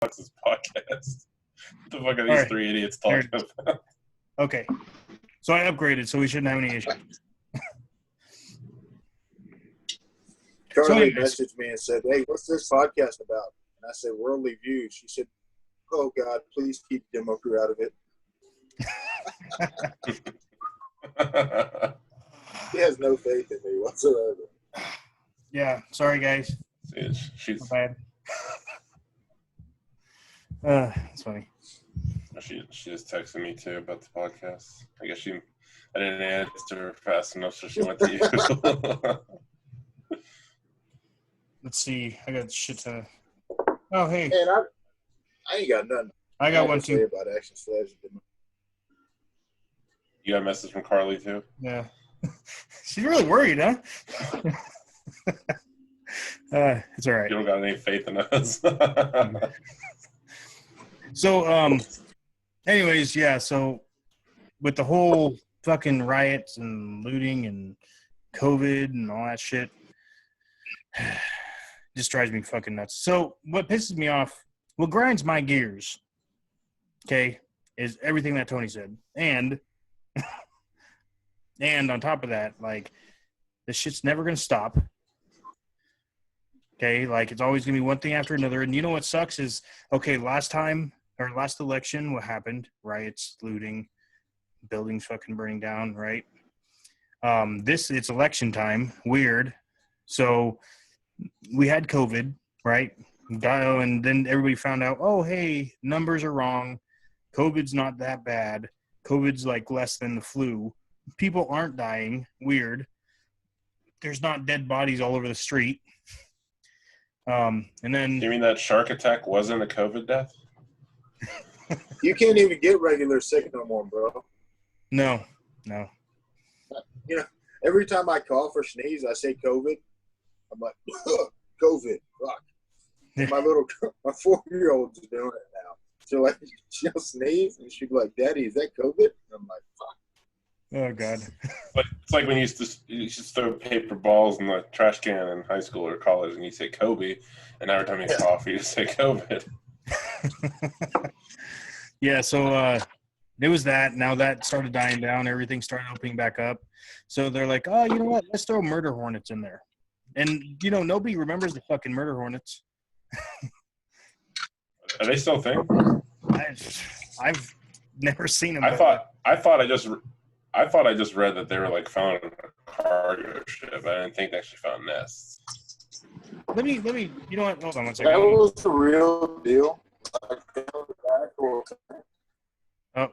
this podcast. What the fuck are these three idiots talking about? Okay. So I upgraded, so we shouldn't have any issues. Carly messaged me and said, "Hey, what's this podcast about?" And I said, "Worldly views." She said, "Oh God, please keep demo crew out of it." She has no faith in me whatsoever. Yeah, sorry guys. She's bad. It's funny. She just texted me too about the podcast. I guess I didn't answer her fast enough, so she went to you. Let's see. I got shit to. Oh hey. Man, I ain't got nothing. I got one too. About Action Slash. You got a message from Carly too? Yeah. She's really worried, huh? It's all right. You don't got any faith in us. So, anyways, yeah. So, with the whole fucking riots and looting and COVID and all that shit, just drives me fucking nuts. So, what pisses me off, what grinds my gears, okay, is everything that Tony said, and on top of that, like, this shit's never gonna stop. Okay, like, it's always gonna be one thing after another. And you know what sucks is, okay, last election, what happened? Riots, looting, buildings fucking burning down, right? It's election time. Weird. So we had COVID, right? And then everybody found out, oh, hey, numbers are wrong. COVID's not that bad. COVID's like less than the flu. People aren't dying. Weird. There's not dead bodies all over the street. And then... You mean that shark attack wasn't a COVID death? You can't even get regular sick no more, bro. No. You know, every time I cough or sneeze, I say COVID. I'm like, COVID, fuck. And my 4-year-old's doing it now. So like, she'll sneeze and she'll be like, "Daddy, is that COVID?" And I'm like, fuck. Oh God. But it's like when you used to throw paper balls in the trash can in high school or college, and you say Kobe, and every time you cough, you just say COVID. Yeah, so there was that. Now that started dying down. Everything started opening back up. So they're like, oh, you know what? Let's throw murder hornets in there. And, you know, nobody remembers the fucking murder hornets. Are they still a thing? I've never seen them. I thought I just read that they were like found in a cargo ship. I didn't think they actually found nests. Let me, you know what? Hold on one second. That was the real deal. Oh.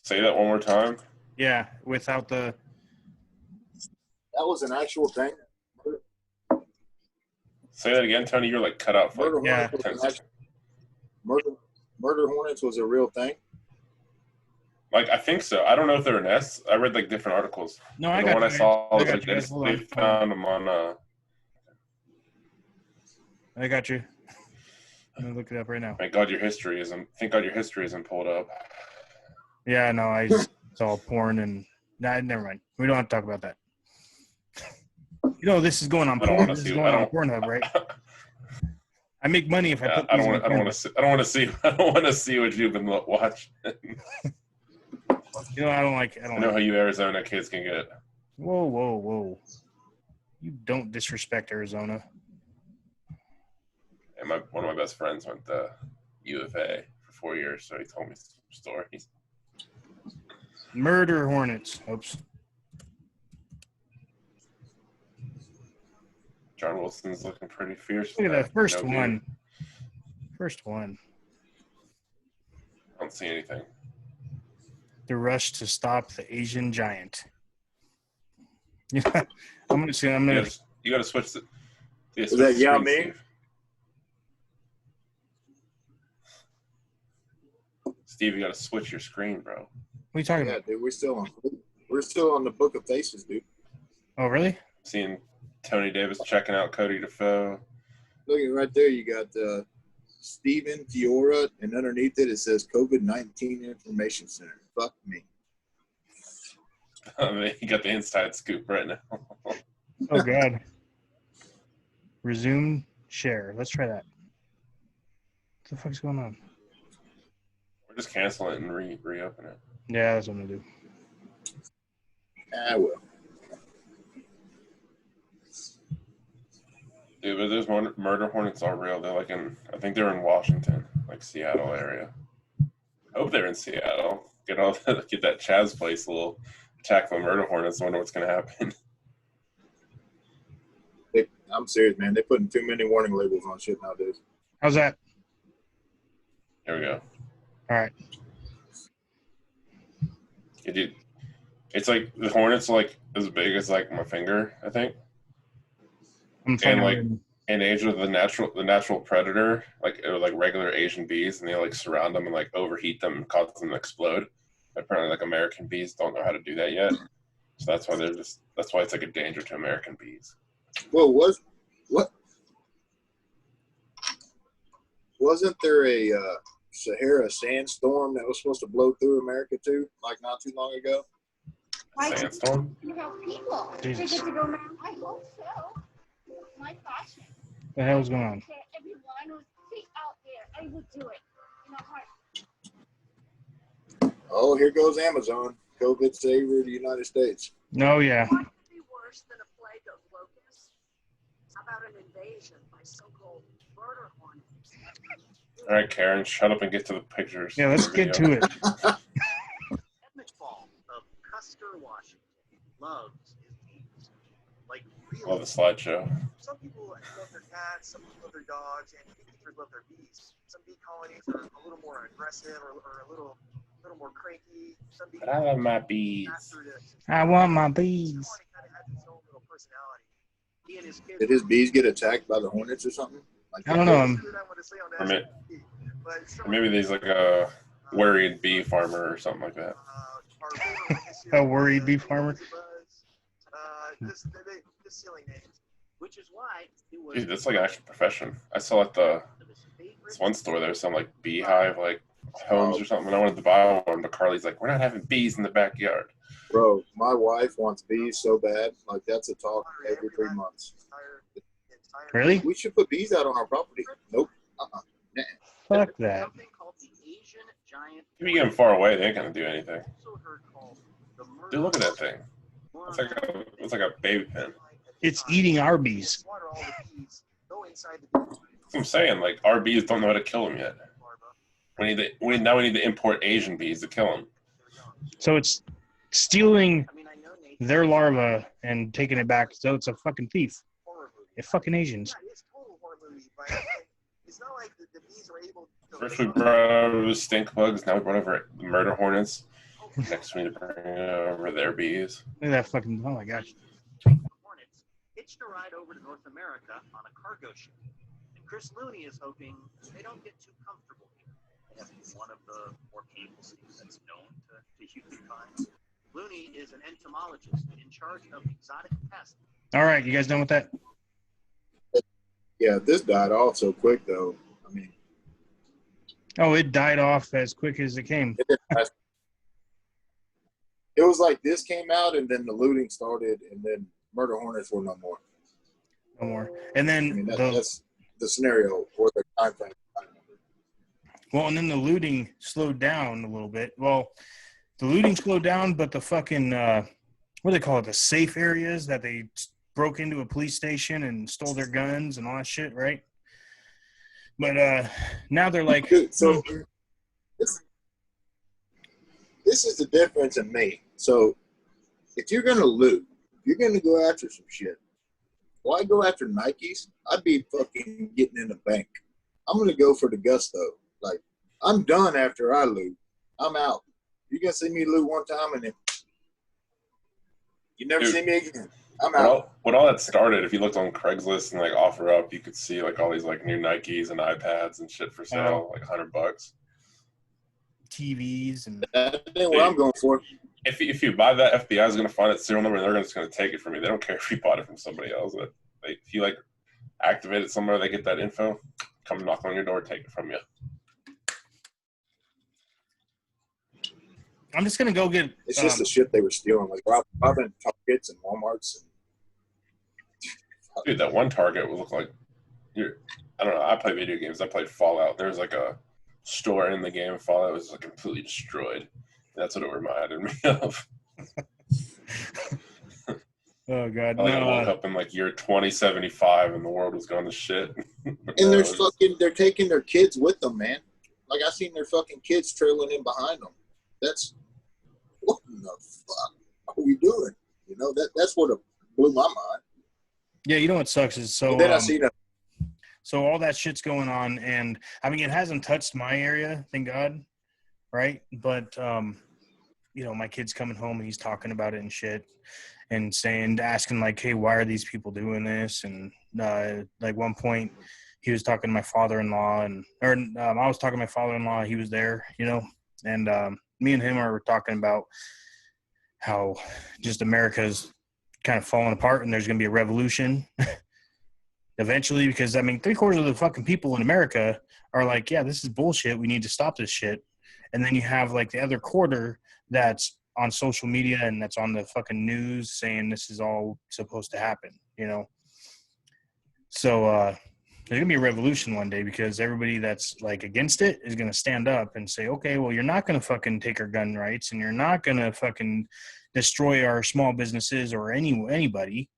Say that one more time. Yeah, without the... That was an actual thing. Say that again, Tony. You're like cut out for yeah. Murder hornets was a real thing. Like, I think so. I don't know if they're nests. I read like different articles. No, I got the one I saw was like they found them on. I got you. I'm gonna look it up right now. Thank God your history isn't pulled up. Yeah, no, it's all porn and never mind. We don't have to talk about that. You know, this is going on porn. This is going on Pornhub, right? I make money if I put. I don't want to see what you've been watching. You know, I don't know how you Arizona kids can get. Whoa! You don't disrespect Arizona. And one of my best friends went to U of A for 4 years, so he told me some stories. Murder hornets. Oops. John Wilson's looking pretty fierce. Look at that first one. First one. I don't see anything. The rush to stop the Asian giant. Yeah, I'm gonna see. You gotta switch the. Is that Yao Ming? Steve, you gotta switch your screen, bro. What are you talking about? Yeah, dude, we're still on the book of faces, dude. Oh, really? Seeing Tony Davis checking out Cody Defoe. Look at right there. You got Stephen Fiora, and underneath it says COVID-19 Information Center. Fuck me. You got the inside scoop right now. Oh God. Resume share. Let's try that. the fuck's going on? Or just cancel it and reopen it. Yeah, that's what I'm gonna do. I will. Dude, but those murder hornets are real. They're like I think they're in Washington, like Seattle area. I hope they're in Seattle. Get that Chaz place a little attack the murder hornets. I wonder what's gonna happen. I'm serious, man. They're putting too many warning labels on shit nowadays. How's that? Here we go. All right. It's like the hornets are like as big as like my finger, I think. I'm And like in age of the natural predator, like it was like regular Asian bees, and they like surround them and like overheat them and cause them to explode. Apparently, like American bees don't know how to do that yet, so that's why it's like a danger to American bees. Well, wasn't there a Sahara sandstorm that was supposed to blow through America too, like not too long ago? Sandstorm? People. They get to go around. I hope so. My passion. What the hell's going on? Everyone was out there. I would do it. Oh, here goes Amazon. COVID savior of the United States. No, yeah. What could be worse than a plague of locusts? How about an invasion by so-called murder hornets? All right, Karen, shut up and get to the pictures. Yeah, let's get to it. Ed McFall of Custer, Washington, loves his bees. Like, really. Love the slideshow. Some people love their cats, some people love their dogs, and beekeepers love their bees. Some bee colonies are a little more aggressive or a little more cranky. Some bees But I love my bees. I want my bees. Did his bees get attacked by the hornets or something? Like, I don't know. Or maybe there's like a worried bee farmer or something like that. A worried bee farmer? This silly names. Which is why it was. Dude, that's like an actual profession. I saw at this one store there was some like beehive like homes or something, and I wanted to buy one, but Carly's like, we're not having bees in the backyard. Bro, my wife wants bees so bad. Like, that's a talk every 3 months. Really? We should put bees out on our property. Nope. Nah. Fuck that. Something called the Asian giant. If you get them far away, they ain't gonna do anything. Dude, look at that thing. It's like a baby pen. It's eating our bees. That's what I'm saying. Like, our bees don't know how to kill them yet. We need to import Asian bees to kill them. So it's stealing their larva and taking it back. So it's a fucking thief. It's fucking Asians. First we brought over the stink bugs, now we brought over the murder hornets. Next we need to bring over their bees. Look at that fucking, oh my gosh. Hornets hitched a ride over to North America on a cargo ship. And Chris Looney is hoping they don't get too comfortable here. They have one of the more painful states that's known to humankind. Looney is an entomologist in charge of exotic pests. All right, you guys done with that? Yeah, this died off so quick, though. I mean, Oh, it died off as quick as it came. it was like this came out, and then the looting started, and then murder hornets were no more. No more. And then I mean, that's the scenario or the time frame. well, and then the looting slowed down a little bit. Well, the looting slowed down, but the fucking what do they call it? The safe areas that they broke into a police station and stole their guns and all that shit, right? But now they're like, Dude, so this is the difference in me. So if you're gonna loot, if you're gonna go after some shit, why go after Nikes? I'd be fucking getting in the bank. I'm gonna go for the gusto. Like, I'm done after I loot. I'm out. You're gonna see me loot one time and then you never see me again. I'm out. When all that started, if you looked on Craigslist and like OfferUp, you could see like all these like new Nikes and iPads and shit for sale, like $100. TVs and That ain't what I'm going for. If you buy that, FBI is gonna find its serial number and they're just gonna take it from you. They don't care if you bought it from somebody else. If you like activate it somewhere, they get that info, come knock on your door, take it from you. I'm just gonna go get. It's just the shit they were stealing, like robbing Targets and Walmarts. Dude, that one Target would look like I don't know. I play video games. I played Fallout. There was like a store in the game Fallout was like completely destroyed. That's what it reminded me of. Oh God! Like I No, woke up in like year 2075 and the world was going to shit. And they're taking their kids with them, man. Like I seen their fucking kids trailing in behind them. That's what in the fuck are we doing? You know, that's what blew my mind. yeah, you know what sucks is so. And then I seen a So all that shit's going on, and I mean, it hasn't touched my area, thank God, right? But you know, my kid's coming home and he's talking about it and shit, and asking like, "Hey, why are these people doing this?" And like one point, he was talking to my father-in-law, I was talking to my father-in-law. He was there, you know, and me and him are talking about how just America's kind of falling apart, and there's going to be a revolution eventually, because I mean, 3/4 of the fucking people in America are like, yeah, this is bullshit. We need to stop this shit. And then you have like the other quarter that's on social media and that's on the fucking news saying this is all supposed to happen, you know? So there's gonna be a revolution one day, because everybody that's like against it is gonna stand up and say, okay, well, you're not gonna fucking take our gun rights, and you're not gonna fucking destroy our small businesses or anybody.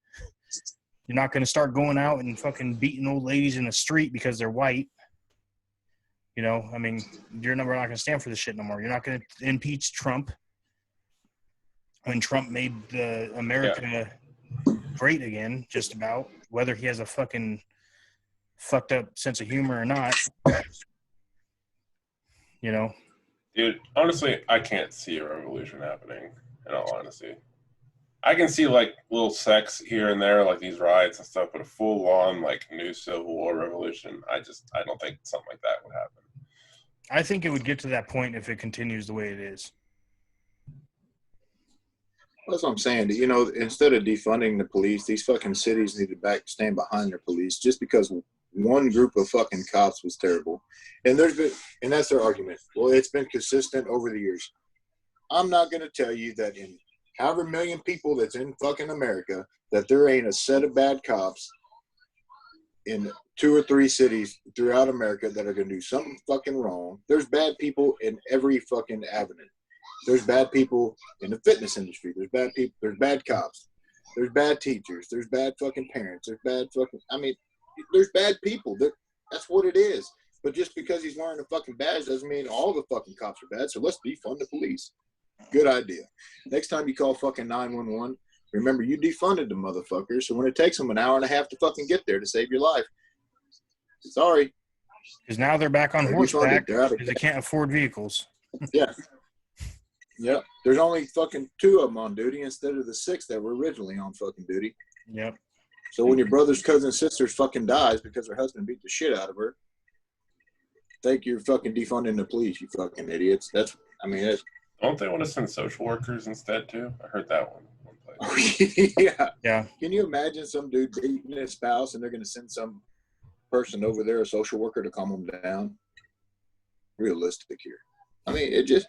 You're not going to start going out and fucking beating old ladies in the street because they're white. You know, I mean, we're not going to stand for this shit no more. You're not going to impeach Trump when Trump made America great again, just about, whether he has a fucking fucked up sense of humor or not. You know? Dude, honestly, I can't see a revolution happening, in all honesty. I can see like little sects here and there, like these riots and stuff, but a full-on like new civil war revolution, I don't think something like that would happen. I think it would get to that point if it continues the way it is. That's what I'm saying. You know, instead of defunding the police, these fucking cities need to stand behind their police, just because one group of fucking cops was terrible. And that's their argument. Well, it's been consistent over the years. I'm not going to tell you that in however million people that's in fucking America, that there ain't a set of bad cops in 2 or 3 cities throughout America that are going to do something fucking wrong. There's bad people in every fucking avenue. There's bad people in the fitness industry. There's bad people. There's bad cops. There's bad teachers. There's bad fucking parents. There's bad fucking, there's bad people. That's what it is. But just because he's wearing a fucking badge doesn't mean all the fucking cops are bad. So let's defund the police. Good idea. Next time you call fucking 911, remember you defunded the motherfuckers. So when it takes them an hour and a half to fucking get there to save your life, sorry. Because now they're back on horseback because they can't afford vehicles. Yeah. Yep. There's only fucking 2 of them on duty instead of the 6 that were originally on fucking duty. Yep. So when your brother's cousin sister fucking dies because her husband beat the shit out of her, think you're fucking defunding the police, you fucking idiots. That's. Don't they want to send social workers instead too? I heard that one place. Yeah. Can you imagine some dude beating his spouse and they're going to send some person over there, a social worker, to calm them down? Realistic here. It just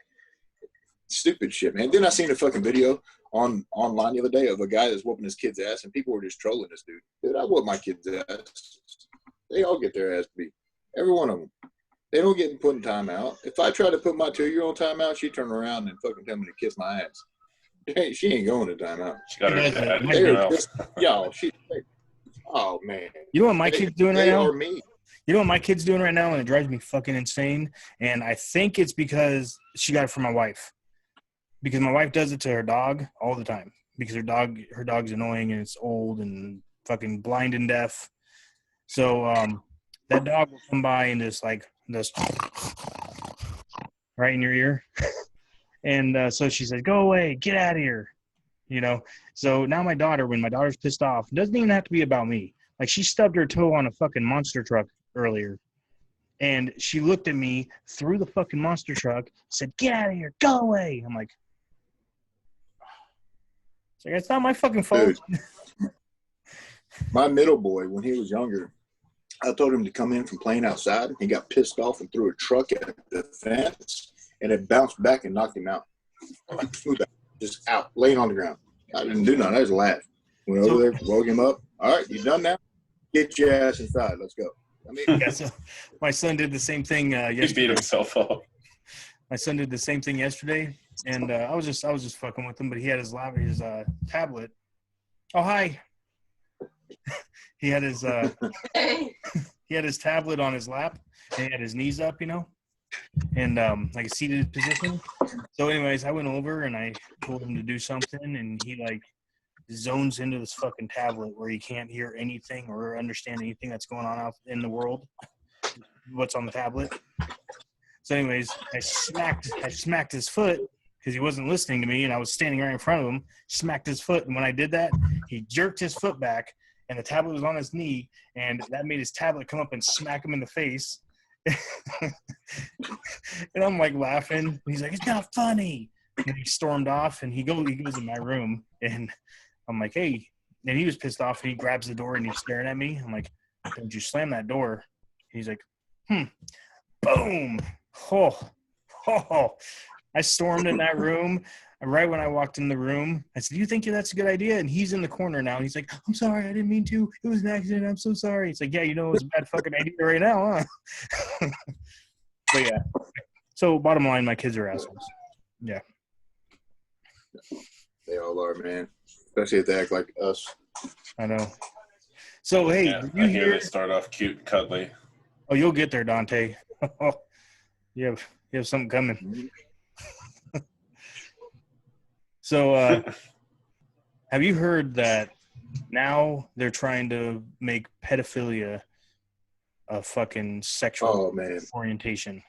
stupid shit, man. Then I seen a fucking video online the other day of a guy that's whooping his kid's ass, and people were just trolling this dude. Dude, I whoop my kid's ass. They all get their ass beat. Every one of them. They don't get put in timeout. If I try to put my 2-year-old timeout, she turn around and fucking tell me to kiss my ass. Hey, she ain't going to timeout. She got her oh man. You know what my kid's doing right now? Or me. You know what my kid's doing right now, and it drives me fucking insane. And I think it's because she got it from my wife. Because my wife does it to her dog all the time. Because her dog's annoying and it's old and fucking blind and deaf. So that dog will come by and just right in your ear. And so she said, go away, get out of here. You know? So now my daughter, when my daughter's pissed off, it doesn't even have to be about me. Like, she stubbed her toe on a fucking monster truck earlier. And she looked at me through the fucking monster truck, said, get out of here, go away. I'm like, it's not my fucking fault. Dude, my middle boy, when he was younger, I told him to come in from playing outside. He got pissed off and threw a truck at the fence, and it bounced back and knocked him out. Just out, laying on the ground. I didn't do nothing. I just laughed. Went over there, woke him up. All right, you done now? Get your ass inside. Let's go. I mean, Yeah, so my son did the same thing He beat yesterday. himself up. My son did the same thing yesterday, and I was just fucking with him. But he had his tablet. Oh, hi. He had his he had his tablet on his lap, and he had his knees up, and like a seated position. So, anyways, I went over and I told him to do something, and he like zones into this fucking tablet where he can't hear anything or understand anything that's going on out in the world. What's on the tablet? So, anyways, I smacked his foot because he wasn't listening to me, and I was standing right in front of him. Smacked his foot, and when I did that, he jerked his foot back, and the tablet was on his knee, and that made his tablet come up and smack him in the face. And I'm like laughing. And he's like, "It's not funny." And he stormed off, and he goes in my room, and I'm like, "Hey," and he was pissed off, and he grabs the door and he's staring at me. I'm like, "Don't you slam that door?" He's like, boom. Oh, I stormed in that room. And right when I walked in the room, I said, "Do you think that's a good idea?" And he's in the corner now. And he's like, "I'm sorry. I didn't mean to. It was an accident. I'm so sorry." It's like, yeah, it was a bad fucking idea right now, huh? But yeah. So bottom line, my kids are assholes. Yeah. they all are, man. Especially if they act like us. I know. So, hey, Yeah, did you I hear hear? they start off cute and cuddly. Oh, you'll get there, Dante. You have something coming. So, have you heard that now they're trying to make pedophilia a fucking sexual orientation?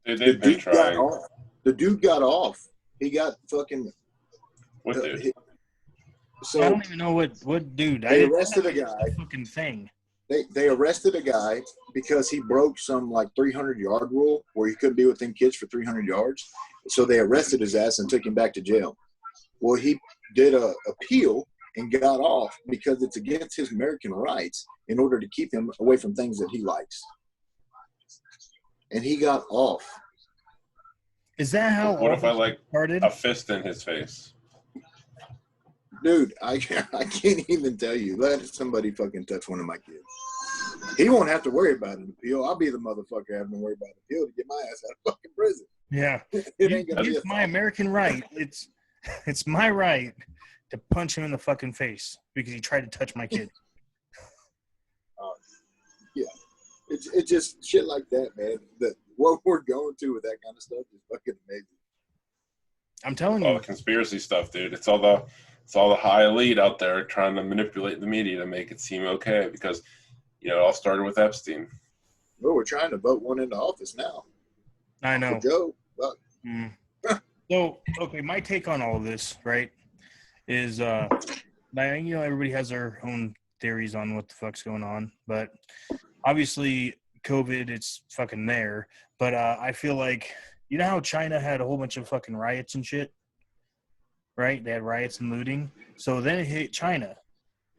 Dude, The they've been dude got trying. off. The dude got off. He got fucking. What dude? So I don't even know what dude. they arrested a guy. Fucking thing. They arrested a guy because he broke some like 300-yard rule where he couldn't be within kids for 300 yards. So they arrested his ass and took him back to jail. Well, he did a appeal and got off because it's against his American rights in order to keep him away from things that he likes. And he got off. Is that how? What if I like started? a fist in his face? Dude, I can't even tell you. Let somebody fucking touch one of my kids. He won't have to worry about an appeal. I'll be the motherfucker having to worry about an appeal to get my ass out of fucking prison. Yeah. It ain't gonna be It's my American right. It's my right to punch him in the fucking face because he tried to touch my kid. Yeah. It's just shit like that, man. What we're going to with that kind of stuff is fucking amazing. I'm telling All you. the conspiracy stuff, dude. It's all the high elite out there trying to manipulate the media to make it seem okay because, it all started with Epstein. Well, we're trying to vote one into office now. I know. For Joe. So, okay, my take on all of this, right, is, everybody has their own theories on what the fuck's going on, but obviously COVID, it's fucking there. But I feel like, you know how China had a whole bunch of fucking riots and shit, right? They had riots and looting. So then it hit China,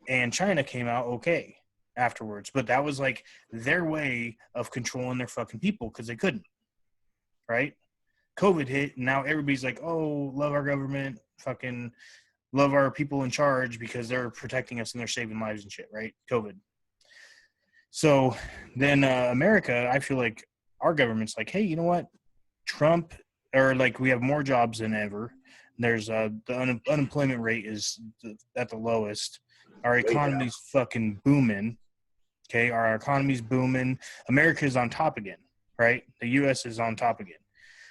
and China came out okay afterwards. But that was like their way of controlling their fucking people because they couldn't, right? COVID hit, and now everybody's like, oh, love our government, fucking love our people in charge because they're protecting us and they're saving lives and shit, right? COVID. So then America, I feel like our government's like, hey, you know what? Trump, or like we have more jobs than ever. There's the unemployment rate is at the lowest. Our economy's fucking booming. Okay, our economy's booming. America's on top again, right? The U.S. is on top again.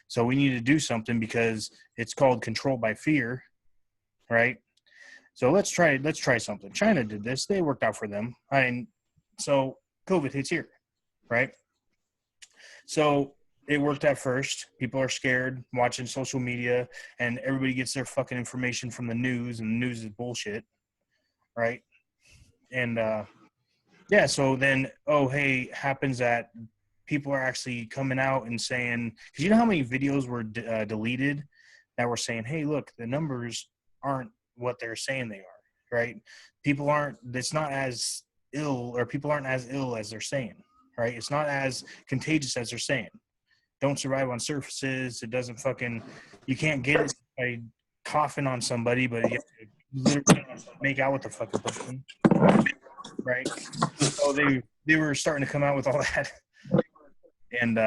So we need to do something because it's called control by fear, right? So let's try something. China did this. They worked out for them. So COVID hits here, right? So it worked at first. People are scared watching social media, and everybody gets their fucking information from the news, and the news is bullshit, right? And so then, happens that people are actually coming out and saying, because you know how many videos were deleted that were saying, hey, look, the numbers aren't what they're saying they are, right? It's not as ill, or people aren't as ill as they're saying, right? It's not as contagious as they're saying. Don't survive on surfaces. It doesn't you can't get it by coughing on somebody, but you have to literally make out with the fucking person, right? So they were starting to come out with all that. And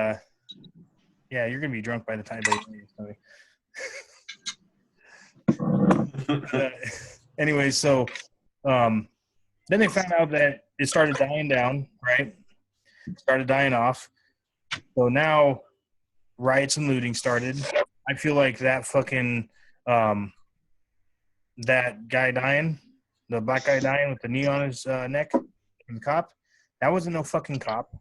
yeah, you're gonna be drunk by the time they anyway, so then they found out that it started dying down, right? Started dying off. So now riots and looting started. I feel like that fucking that guy dying, the black guy dying with the knee on his neck, the cop, that wasn't no fucking cop.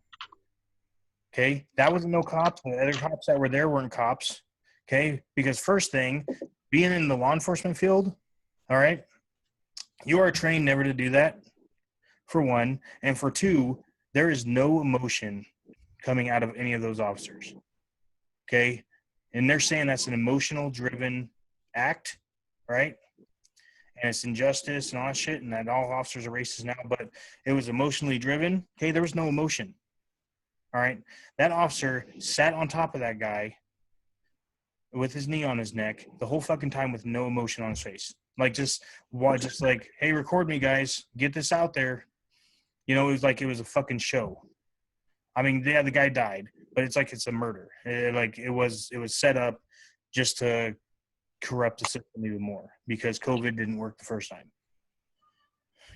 Okay, that wasn't no cops. The other cops that were there weren't cops. Okay, because first thing, being in the law enforcement field, all right, you are trained never to do that, for one. And for two, there is no emotion coming out of any of those officers. Okay, and they're saying that's an emotional driven act, right? And it's injustice and all that shit, and that all officers are racist now, but it was emotionally driven. Okay, there was no emotion. All right, that officer sat on top of that guy with his knee on his neck the whole fucking time with no emotion on his face. Like just like, hey, record me, guys, get this out there. You know, it was like it was a fucking show. I mean, yeah, the guy died, but it's like it's a murder. It was set up just to corrupt the system even more because COVID didn't work the first time.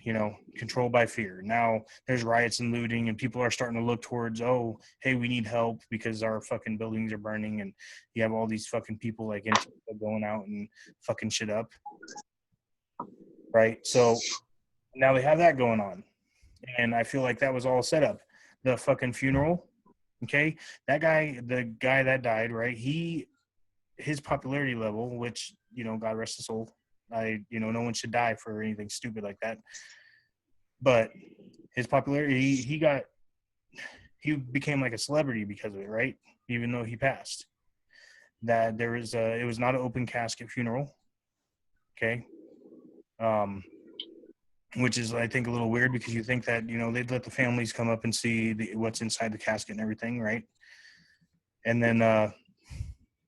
You know, controlled by fear. Now there's riots and looting and people are starting to look towards, oh, hey, we need help because our fucking buildings are burning and you have all these fucking people like going out and fucking shit up. Right? So now they have that going on. And I feel like that was all set up. The fucking funeral, okay? That guy, the guy that died, right? His popularity level, which, you know, God rest his soul, no one should die for anything stupid like that. But his popularity, he became like a celebrity because of it, right? Even though he passed. That it was not an open casket funeral, okay? Which is, I think, a little weird because you think that, you know, they'd let the families come up and see what's inside the casket and everything, right? And then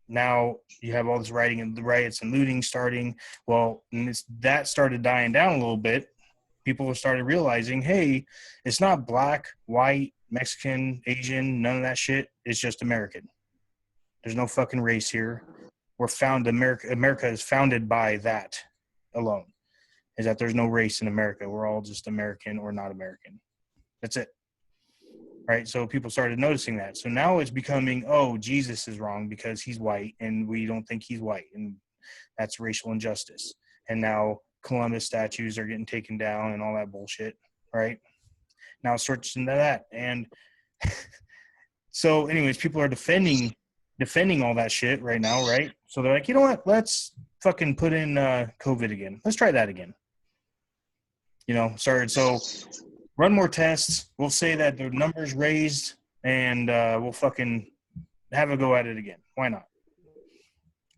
now you have all this riots and looting starting. Well, that started dying down a little bit. People started realizing, hey, it's not black, white, Mexican, Asian, none of that shit. It's just American. There's no fucking race here. America is founded by that alone. Is that there's no race in America. We're all just American or not American. That's it. Right? So people started noticing that. So now it's becoming, oh, Jesus is wrong because he's white and we don't think he's white. And that's racial injustice. And now Columbus statues are getting taken down and all that bullshit. Right? Now it starts into that. And so anyways, people are defending all that shit right now, right? So they're like, you know what? Let's fucking put in COVID again. Let's try that again. You know, so run more tests. We'll say that the numbers raised, and we'll fucking have a go at it again. Why not?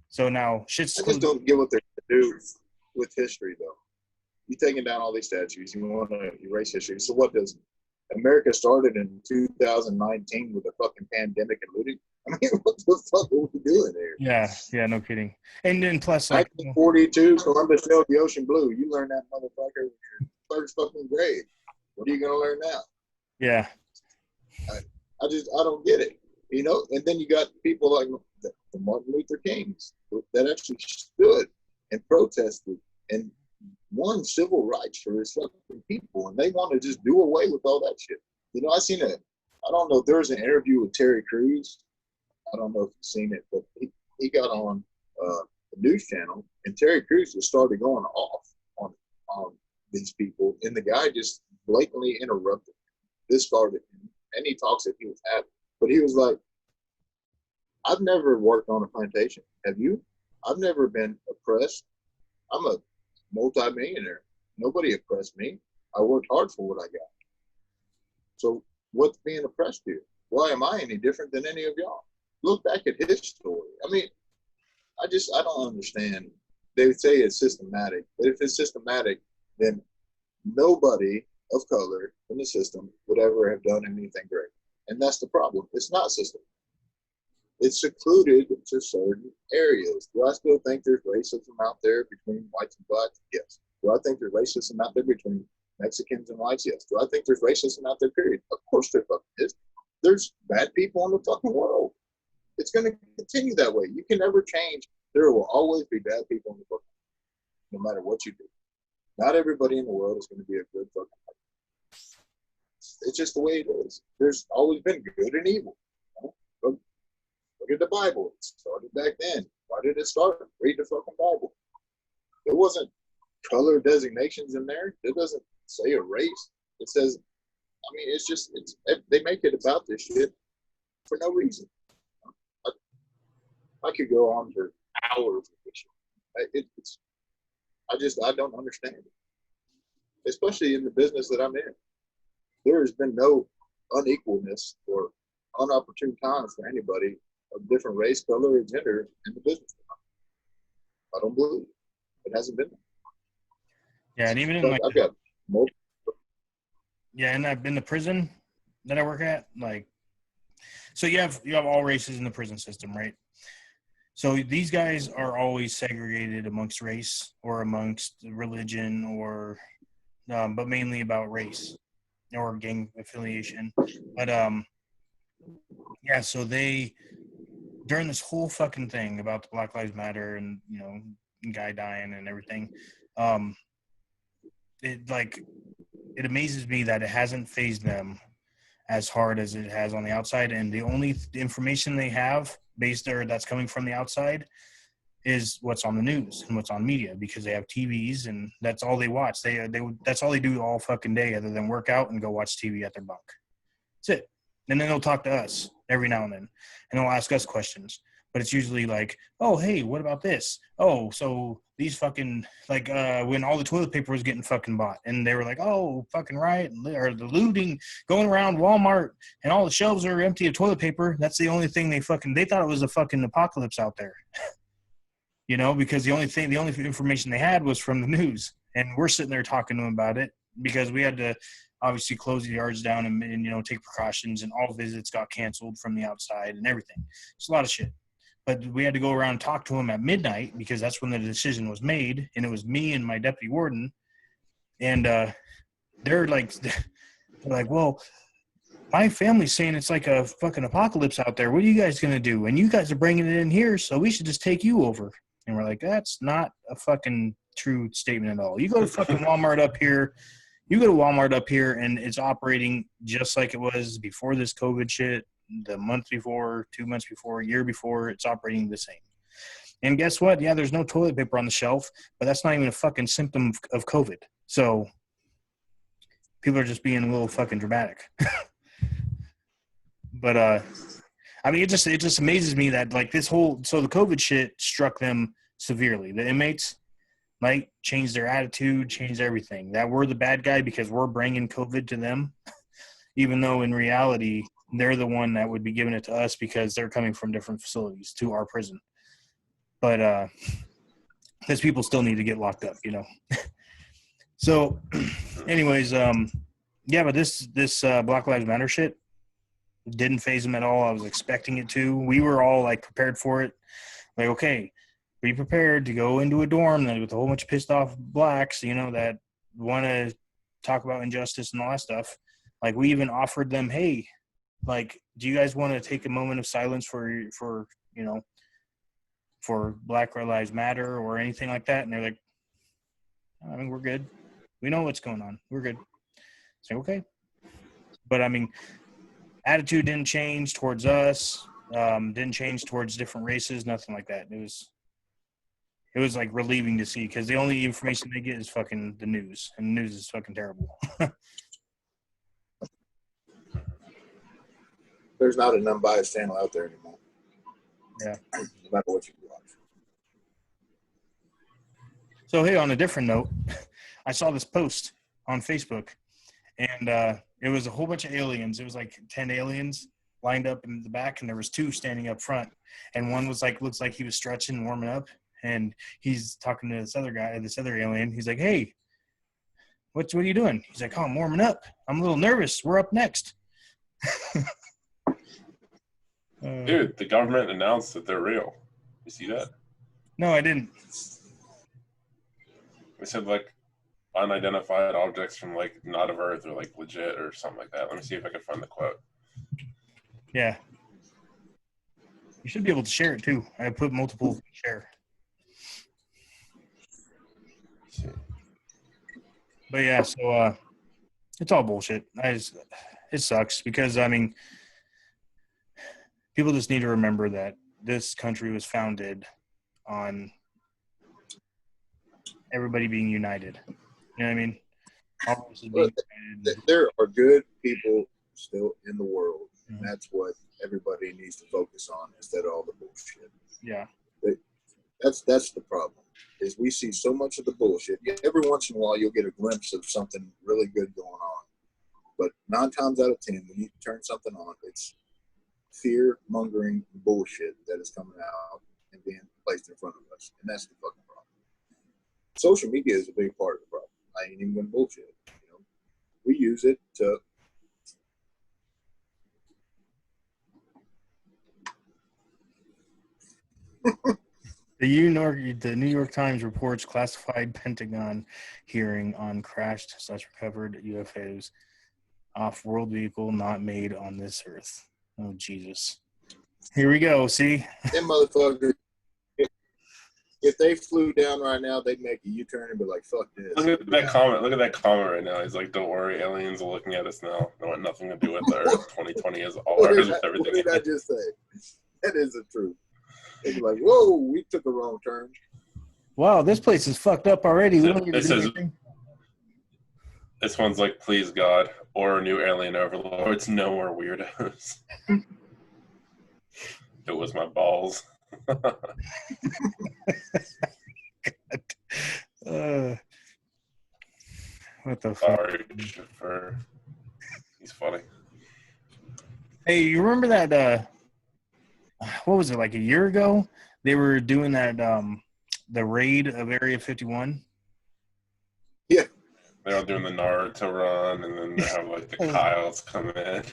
So now shit's. I just don't get what they're going to do with history, though. You're taking down all these statues. You want to erase history. So what does America started in 2019 with a fucking pandemic and looting? I mean, what the fuck are we doing there? Yeah, no kidding. And then plus, like 1942, Columbus sailed the ocean blue. You learn that motherfucker in your first fucking grade. What are you gonna learn now? Yeah. I don't get it. You know, and then you got people like the Martin Luther Kings that actually stood and protested and won civil rights for his fucking people, and they want to just do away with all that shit. You know, I don't know if there was an interview with Terry Crews. I don't know if you've seen it, but he got on the news channel, and Terry Crews just started going off on these people, and the guy just blatantly interrupted him, discarded him, and he talks that he was happy. But he was like, I've never worked on a plantation. Have you? I've never been oppressed. I'm a multi-millionaire. Nobody oppressed me. I worked hard for what I got. So what's being oppressed here? Why am I any different than any of y'all? Look back at his story. I mean, I don't understand. They would say it's systematic, but if it's systematic, then nobody of color in the system would ever have done anything great. And that's the problem. It's not systematic. It's secluded to certain areas. Do I still think there's racism out there between whites and blacks? Yes. Do I think there's racism out there between Mexicans and whites, yes. Do I think there's racism out there, period? Of course there fucking is. There's bad people in the fucking world. It's going to continue that way. You can never change. There will always be bad people in the world, no matter what you do. Not everybody in the world is going to be a good fucking person. It's just the way it is. There's always been good and evil. You know? Look at the Bible. It started back then. Why did it start? Read the fucking Bible. There wasn't color designations in there. It doesn't say a race. It says, I mean, they make it about this shit for no reason. I could go on for hours with this shit. I don't understand it. Especially in the business that I'm in. There has been no unequalness or unopportune times for anybody of different race, color, or gender in the business. I don't believe it. It hasn't been. Yeah, and even in like, I've got multiple. Yeah, and I've been to prison that I work at. Like, so you have all races in the prison system, right? So these guys are always segregated amongst race or amongst religion, or but mainly about race or gang affiliation. But yeah, so they, during this whole fucking thing about the Black Lives Matter and, you know, guy dying and everything, it amazes me that it hasn't fazed them as hard as it has on the outside. And the only information they have that's coming from the outside is what's on the news and what's on media, because they have TVs and that's all they watch. That's all they do all fucking day, other than work out and go watch TV at their bunk. That's it. And then they'll talk to us every now and then, and they'll ask us questions. But it's usually like, oh, hey, what about this? Oh, so these fucking, like, when all the toilet paper was getting fucking bought, and they were like, oh, fucking riot, or the looting, going around Walmart, and all the shelves are empty of toilet paper. That's the only thing they thought it was a fucking apocalypse out there. You know, because the only information they had was from the news. And we're sitting there talking to them about it because we had to obviously close the yards down and you know, take precautions, and all visits got canceled from the outside and everything. It's a lot of shit. But we had to go around and talk to them at midnight because that's when the decision was made. And it was me and my deputy warden. And they're like, well, my family's saying it's like a fucking apocalypse out there. What are you guys going to do? And you guys are bringing it in here, so we should just take you over. And we're like, that's not a fucking true statement at all. You go to fucking Walmart up here. You go to Walmart up here, and it's operating just like it was before this COVID shit, the month before, 2 months before, year before. It's operating the same. And guess what? Yeah, there's no toilet paper on the shelf, but that's not even a fucking symptom of COVID. So people are just being a little fucking dramatic. But I mean, it just amazes me that like the COVID shit struck them severely. The inmates, like, changed their attitude, changed everything. That we're the bad guy because we're bringing COVID to them, even though in reality they're the one that would be giving it to us because they're coming from different facilities to our prison. But because people still need to get locked up, you know. So, anyways, yeah, but this Black Lives Matter shit didn't faze them at all. I was expecting it to. We were all like prepared for it. Like, okay, be prepared to go into a dorm with a whole bunch of pissed off blacks, you know, that want to talk about injustice and all that stuff. Like, we even offered them, hey, like, do you guys want to take a moment of silence for you know, for Black Lives Matter or anything like that? And they're like, I mean, we're good. We know what's going on. We're good. Say, okay. But I mean, attitude didn't change towards us, didn't change towards different races, nothing like that. It was like relieving to see, because the only information they get is fucking the news, and the news is fucking terrible. There's not an unbiased channel out there anymore. Yeah. No matter what you watch. So, hey, on a different note, I saw this post on Facebook, and it was a whole bunch of aliens. It was like 10 aliens lined up in the back, and there was 2 standing up front. And one was like, looks like he was stretching, warming up. And he's talking to this other alien. He's like, hey, what are you doing? He's like, oh, I'm warming up. I'm a little nervous. We're up next. Dude, the government announced that they're real. You see that? No, I didn't. They said, like, unidentified objects from like not of Earth or like legit or something like that. Let me see if I can find the quote. Yeah. You should be able to share it too. I put multiple share. Let's see. But yeah, so it's all bullshit. It sucks because I mean, people just need to remember that this country was founded on everybody being united. You know what I mean? All of us being united. There are good people still in the world, and that's what everybody needs to focus on instead of all the bullshit. Yeah. That's the problem, is we see so much of the bullshit. Every once in a while, you'll get a glimpse of something really good going on. But 9 times out of 10, when you turn something on, it's fear-mongering bullshit that is coming out and being placed in front of us. And that's the fucking problem. Social media is a big part of the problem. I ain't even going to bullshit. You know, we use it to... The New York Times reports classified Pentagon hearing on crashed/recovered UFOs, off-world vehicle not made on this earth. Oh, Jesus. Here we go, see? Them motherfuckers, if they flew down right now, they'd make a U-turn and be like, fuck this. Look at that comment. Look at that comment right now. He's like, don't worry, aliens are looking at us now. They want nothing to do with the Earth. 2020 is all ours with everything. What did I just say? That is the truth. They'd be like, whoa, we took a wrong turn. Wow, this place is fucked up already. We don't need to do anything. This one's like, please God, or new alien overlords, no more weirdos. It was my balls. What the fuck? Sorry, chauffeur. He's funny. Hey, you remember that, what was it, like a year ago? They were doing that, the raid of Area 51. Yeah. They're all doing the Naruto run, and then they have like the Kyles come in.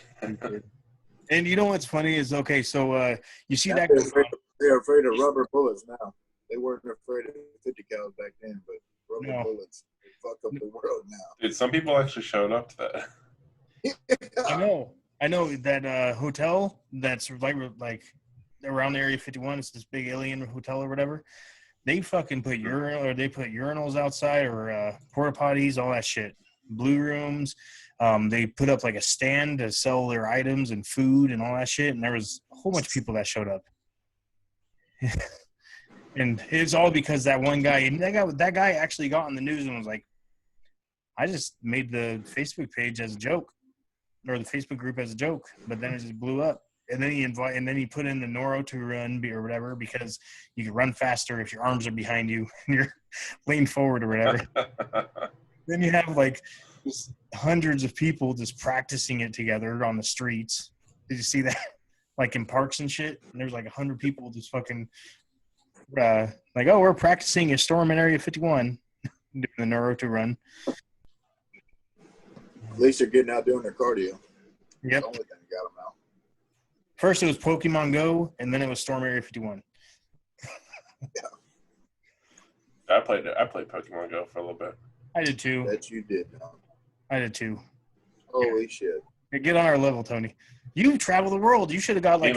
And you know what's funny is, okay, so you see that. They're afraid of rubber bullets now. They weren't afraid of 50 cals back then, but rubber bullets fuck up the world now. Dude, some people actually showed up to that. I know that hotel that's like around Area 51. It's this big alien hotel or whatever. They fucking put urinals outside or porta potties, all that shit. Blue rooms. They put up like a stand to sell their items and food and all that shit. And there was a whole bunch of people that showed up. And it's all because that one guy, and that guy actually got on the news and was like, I just made the Facebook page as a joke, or the Facebook group as a joke, but then it just blew up. And then he put in the Noro to run or whatever, because you can run faster if your arms are behind you and you're leaned forward or whatever. Then you have like hundreds of people just practicing it together on the streets. Did you see that? Like in parks and shit. And there's like 100 people just fucking like, oh, we're practicing a storm in Area 51. Doing the Noro to run. At least they're getting out doing their cardio. Yep. That's the only thing that got them out. First it was Pokemon Go, and then it was Storm Area 51. Yeah. I played Pokemon Go for a little bit. I did too. That you did. I did too. Holy shit. Get on our level, Tony. You travel the world. You should have got like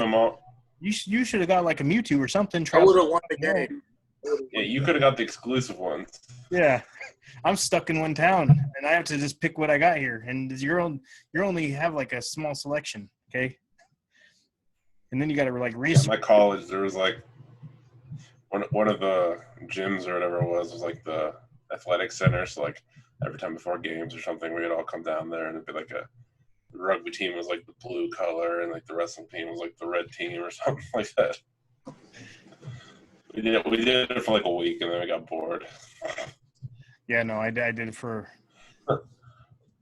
you should have got like a Mewtwo or something. I would have won the game. Yeah, you could have got the exclusive ones. Yeah. I'm stuck in one town, and I have to just pick what I got here. And you're only have like a small selection, okay? And then you got to like research. Yeah, my college, there was like one of the gyms or whatever it was like the athletic center. So like every time before games or something, we would all come down there, and it'd be like the rugby team was like the blue color, and like the wrestling team was like the red team or something like that. We did it for like a week, and then we got bored. Yeah, no, I did it for.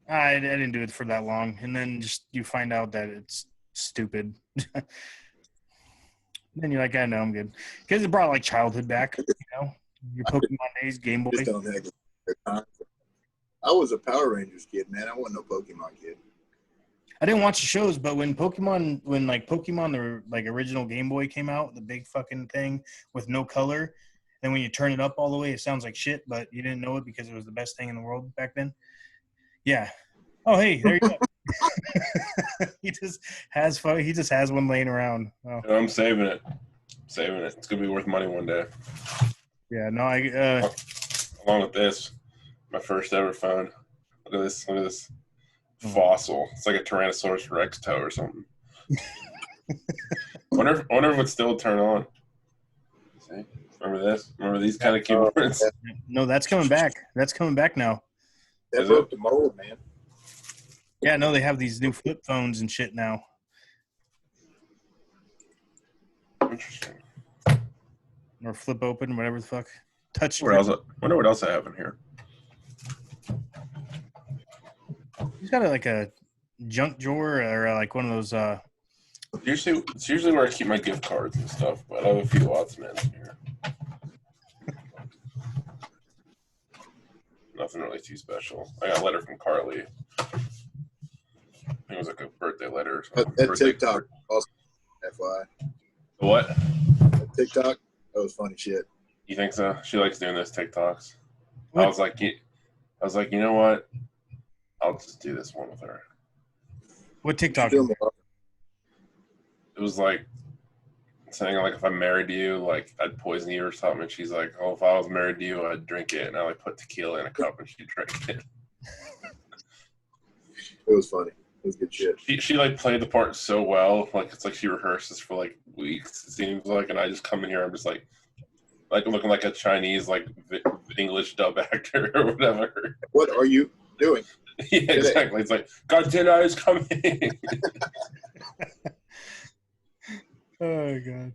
I didn't do it for that long, and then just you find out that it's stupid. Then you're like, I know I'm good, because it brought like childhood back. You know, your Pokemon days, Game Boy. I was a Power Rangers kid, man. I wasn't no Pokemon kid. I didn't watch the shows, but when Pokemon, the like original Game Boy came out, the big fucking thing with no color, Then when you turn it up all the way, it sounds like shit, but you didn't know it because it was the best thing in the world back then. Yeah. Oh, hey, there you go. He just has fun. He just has one laying around. Oh. I'm saving it. It's gonna be worth money one day. Yeah. No, along with this, my first ever phone. Look at this fossil. It's like a Tyrannosaurus Rex toe or something. wonder if it would still turn on. See? Remember this? Remember these kind of keyboards? No, that's coming back. That's coming back now. That broke the mold, man. Yeah, no, they have these new flip phones and shit now. Interesting. Or flip open, whatever the fuck. Touch. Wonder what else I have in here. He's got like a junk drawer or like one of those. It's usually where I keep my gift cards and stuff, but I have a few odds and ends in here. Nothing really too special. I got a letter from Carly. I think it was like a birthday letter or something. That TikTok, also, FYI. What? That TikTok, that was funny shit. You think so? She likes doing those TikToks. What? I was like, you know what? I'll just do this one with her. What TikTok? It was like saying like if I'm married to you, like I'd poison you or something. And she's like, oh, if I was married to you, I'd drink it. And I like put tequila in a cup and she'd drink it. It was funny. It was good shit. She like played the part so well. Like it's like she rehearses for like weeks. It seems like, and I just come in here. I'm just like looking like a Chinese like English dub actor or whatever. What are you doing? Yeah, exactly. It's like Godzilla is coming. Oh god.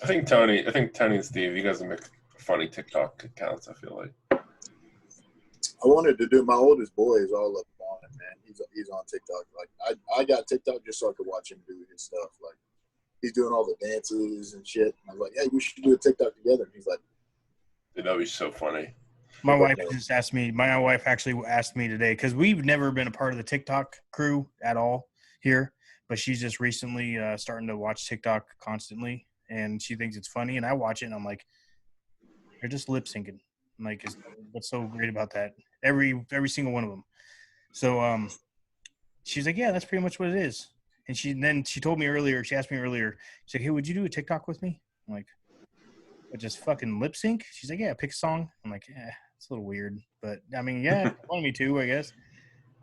I think Tony and Steve, you guys will make funny TikTok accounts. I feel like. I wanted to do. My oldest boy is all up on it, man. He's on TikTok. Like I got TikTok just so I could watch him do his stuff. Like he's doing all the dances and shit. And I was like, hey, we should do a TikTok together. And he's like, dude, that'd be so funny. My wife just asked me. My wife actually asked me today because we've never been a part of the TikTok crew at all here, but she's just recently starting to watch TikTok constantly, and she thinks it's funny. And I watch it, and I'm like, they're just lip syncing. I'm like, what's so great about that? Every single one of them. So she's like, yeah, that's pretty much what it is. And she told me earlier. She asked me earlier. She's like, hey, would you do a TikTok with me? I'm like, what, just fucking lip sync? She's like, yeah, pick a song. I'm like, yeah. It's a little weird, but I mean, yeah, if you wanted me to, I guess.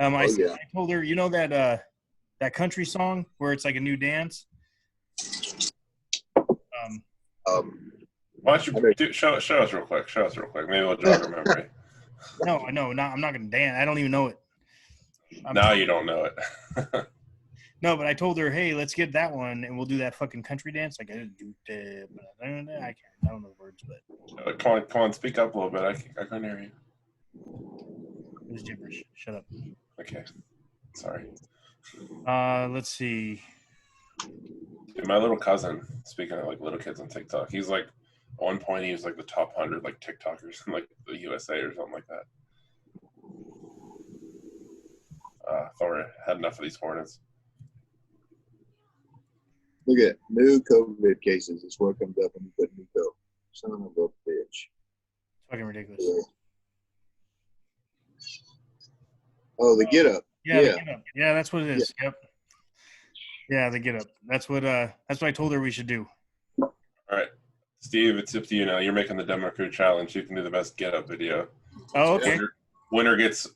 I told her, you know that country song where it's like a new dance. Why don't you show us real quick? Maybe we'll jog our memory. No, I'm not gonna dance. I don't even know it. Now you don't know it. No, but I told her, hey, let's get that one, and we'll do that fucking country dance. Like I don't know the words, but come on, speak up a little bit. I can't hear you. It was gibberish. Shut up. Okay, sorry. Let's see. Dude, my little cousin, speaking of like little kids on TikTok, he's like, at one point he was like the top 100 like TikTokers in like the USA or something like that. Thought we had enough of these Hornets. look at new COVID cases. It's what comes up when you put new COVID. Son of a bitch. It's fucking ridiculous. Yeah. Oh, the get up. Yeah, the get up. Yeah, that's what it is. Yeah. Yep. Yeah, the get up. That's what I told her we should do. All right, Steve, it's up to you now. You're making the demo crew challenge. You can do the best get up video. Oh, okay. Winner gets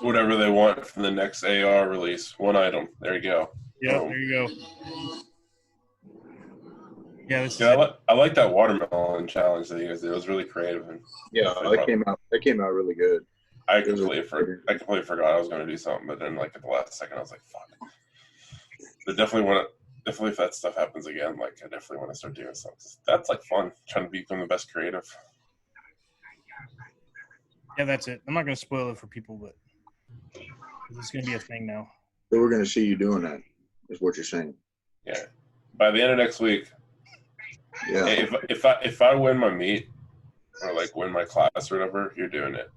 whatever they want from the next AR release. One item. There you go. Yeah, there you go. Yeah, I like that watermelon challenge that you guys did. It was really creative. And that came out really good. I completely forgot I was going to do something, but then like at the last second, I was like, "Fuck!" But definitely if that stuff happens again, like I definitely want to start doing something. That's like fun, trying to become the best creative. Yeah, that's it. I'm not going to spoil it for people, but this is going to be a thing now. So we're going to see you doing that, is what you're saying. Yeah. By the end of next week. Yeah. Hey, if I win my meet or like win my class or whatever, you're doing it.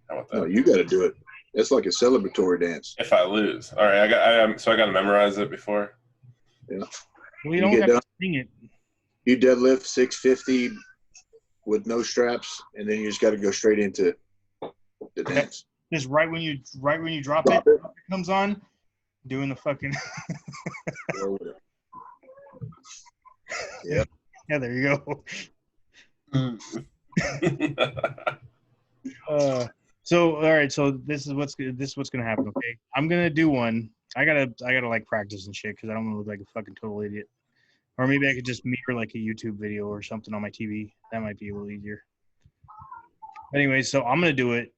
How about that? No, you got to do it. It's like a celebratory dance. If I lose, all right. I got to memorize it before. Yeah. We don't have to sing it. You deadlift 650 with no straps, and then you just got to go straight into the dance. Just right when you drop Drop it, it. it comes on, doing the fucking. Yeah. Yeah, there you go. So all right, so this is what's gonna happen. Okay, I'm gonna do one. I gotta like practice and shit because I don't want to look like a fucking total idiot. Or maybe I could just mirror like a YouTube video or something on my TV. That might be a little easier. Anyway, so I'm gonna do it.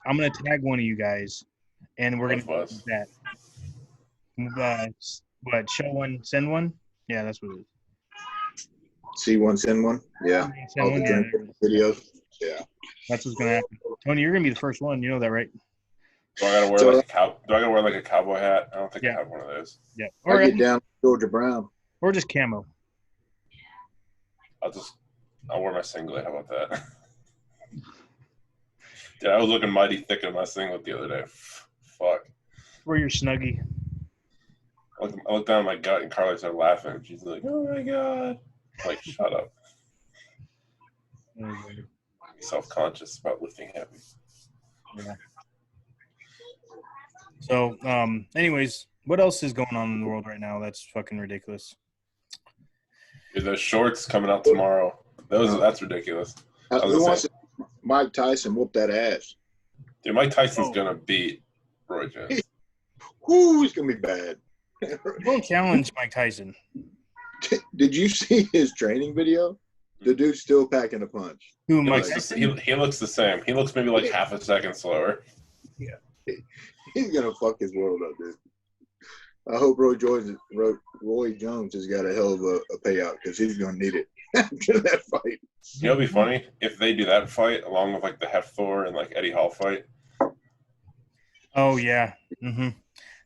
I'm gonna tag one of you guys, and we're gonna Both do of that. What? Show one, send one. Yeah, that's what it is. See one, send one. Yeah. Send All one. the Yeah, drink videos. Yeah. that's what's gonna happen. Tony, you're gonna be the first one. You know that, right? Do I gotta wear So- like a cowboy hat? I don't think Yeah. I have one of those. Yeah. I get down Georgia Brown. Or just camo. I'll wear my singlet. How about that? Dude, I was looking mighty thick in my singlet the other day. Fuck. Or your snuggie. I looked down at my gut and Carly started laughing. She's like, "Oh my god!" I'm like, shut up. Self-conscious about lifting heavy. Yeah. So, anyways, what else is going on in the world right now? That's fucking ridiculous. Dude, those shorts coming out tomorrow. That's ridiculous. Who wants to Mike Tyson whoop that ass? Dude, Mike Tyson's gonna beat Roy Jones. Whoo, he's gonna be bad. Don't challenge Mike Tyson. Did you see his training video? The dude's still packing a punch. Who, He Mike looks, Tyson? he looks the same. He looks maybe like half a second slower. He's gonna fuck his world up, dude. I hope Roy Jones has got a hell of a payout because he's gonna need it after that fight. You know, it'd be funny if they do that fight along with like the Hef-Thor and like Eddie Hall fight. Oh yeah. Mm-hmm.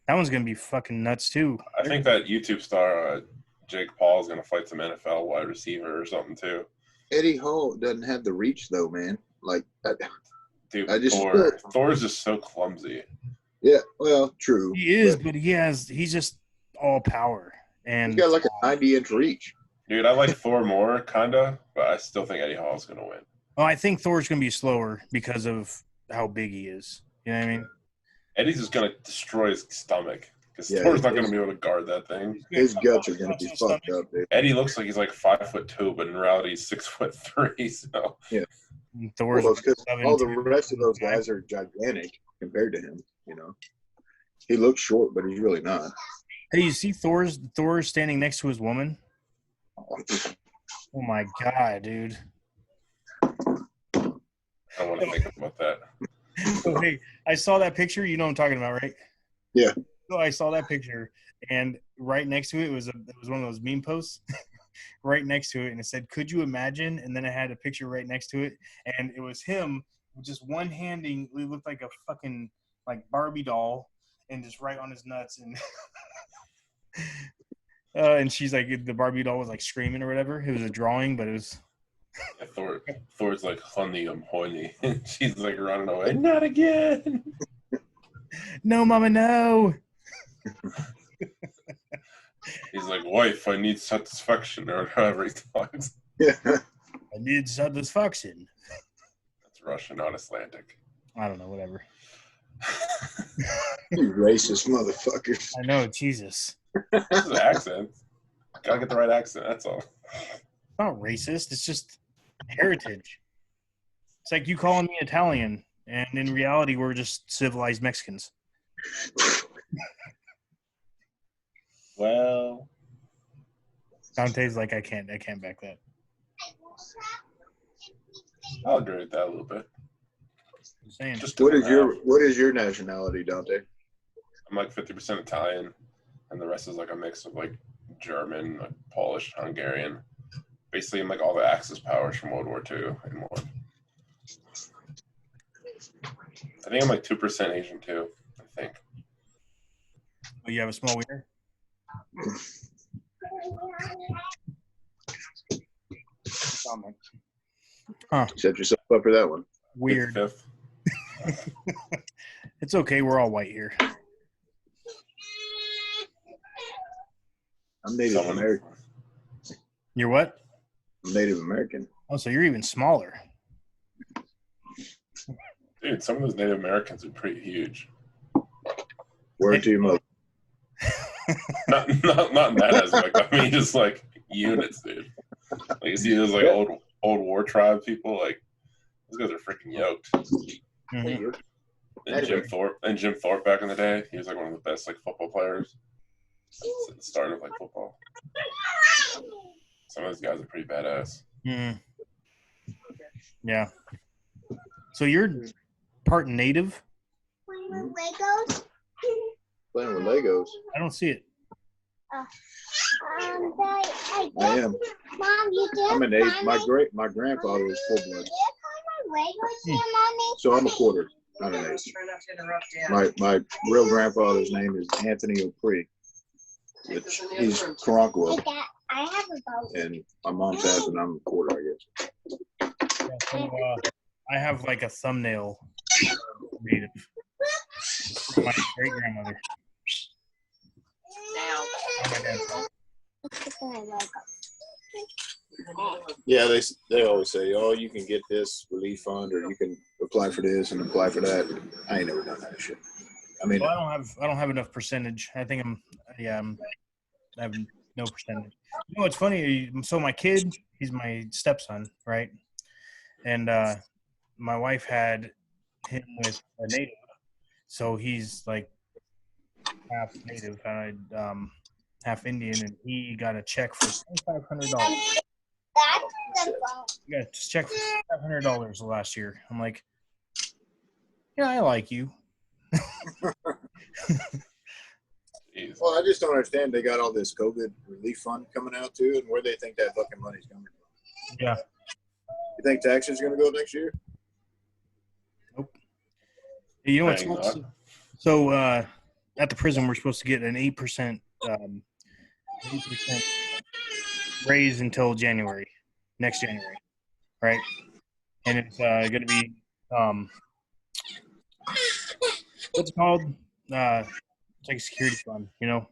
That one's gonna be fucking nuts too. I think that YouTube star Jake Paul is gonna fight some NFL wide receiver or something too. Eddie Hall doesn't have the reach though, man. Like, Dude, I just Thor's just so clumsy. yeah, well, true. He is, but he's just all power. And He's got like a 90-inch reach. Dude, I like Thor more, kinda, but I still think Eddie Hall is gonna win. oh, I think Thor's gonna be slower because of how big he is. You know what I mean? Eddie's just gonna destroy his stomach because Yeah, Thor's not gonna be able to guard that thing. His guts are gonna be fucked up, dude. Eddie looks like he's like 5'2", but in reality he's 6'3". So And Thor's Well, it's 'cause 7'2". all the rest of those guys are gigantic compared to him. You know, he looks short, but he's really not. Hey, you see Thor standing next to his woman? Oh my god, dude. I don't want to think about that. So, hey, I saw that picture. You know what I'm talking about, right? Yeah. So I saw that picture, and right next to it was one of those meme posts. Right next to it, and it said, "Could you imagine?" And then it had a picture right next to it, and it was him just one handing. He looked like a fucking like Barbie doll, and just right on his nuts, and she's like, the Barbie doll was like screaming or whatever. It was a drawing, but it was. Yeah, Thor's like, "Honey, I'm horny," and she's like running away. Not again. No, mama, no. He's like, "Wife, I need satisfaction," or however he talks. Yeah. I need satisfaction. That's Russian, not Icelandic. I don't know, whatever. You racist motherfuckers. I know, Jesus. This is an accent. Gotta get the right accent. That's all. It's not racist. It's just heritage. It's like you calling me Italian, and in reality, we're just civilized Mexicans. Well, Dante's like, I can't back that. I'll agree with that a little bit. I'm saying. Just What is your nationality, Dante? I'm like 50% Italian, and the rest is like a mix of like German, like Polish, Hungarian. Basically, I'm like all the Axis powers from World War II in one. I think I'm like 2% Asian too. I think. Oh, you have a small wiener? Huh. Set yourself up for that one. Weird. Fifth. It's okay. We're all white here. I'm Native Someone- American. You're what? I'm Native American. Oh, so you're even smaller. Dude, some of those Native Americans are pretty huge. Word to your mother. Not in that aspect. I mean, just like units, dude. Like you see those like old war tribe people. Like those guys are freaking yoked. Mm-hmm. And Jim Thorpe back in the day, he was like one of the best like football players at the start of like football. Some of those guys are pretty badass. Mm. Yeah. So you're part native? Playing with Legos? Playing with Legos. I don't see it. I am. Mom, you did. I'm an eight. My grandfather was full blood. Legos here, Mommy? So I'm a quarter, not an eighth. My real grandfather's name is Anthony O'Pree. He's Karankawa. I have a boat. And my mom's half, and I'm a quarter, I guess. Yeah, so, I have like a thumbnail native. My great grandmother. Yeah, they always say, oh, you can get this relief fund, or you can apply for this and apply for that. I ain't never done that shit. I mean, Well, I don't have enough percentage. I think I have no percentage. You know what's funny? So my kid, he's my stepson, right? And my wife had him with a native, so he's like half native, half Indian, and he got a check for $2,500. He got a check for $500 last year. I'm like, yeah, I like you. well, I just don't understand. They got all this COVID relief fund coming out too, and where they think that fucking money's coming from. Yeah. You think taxes are going to go next year? Nope. You know what's so at the prison we're supposed to get an 8% raise until next January, right? And it's going to be what's it called? It's like a security fund, you know.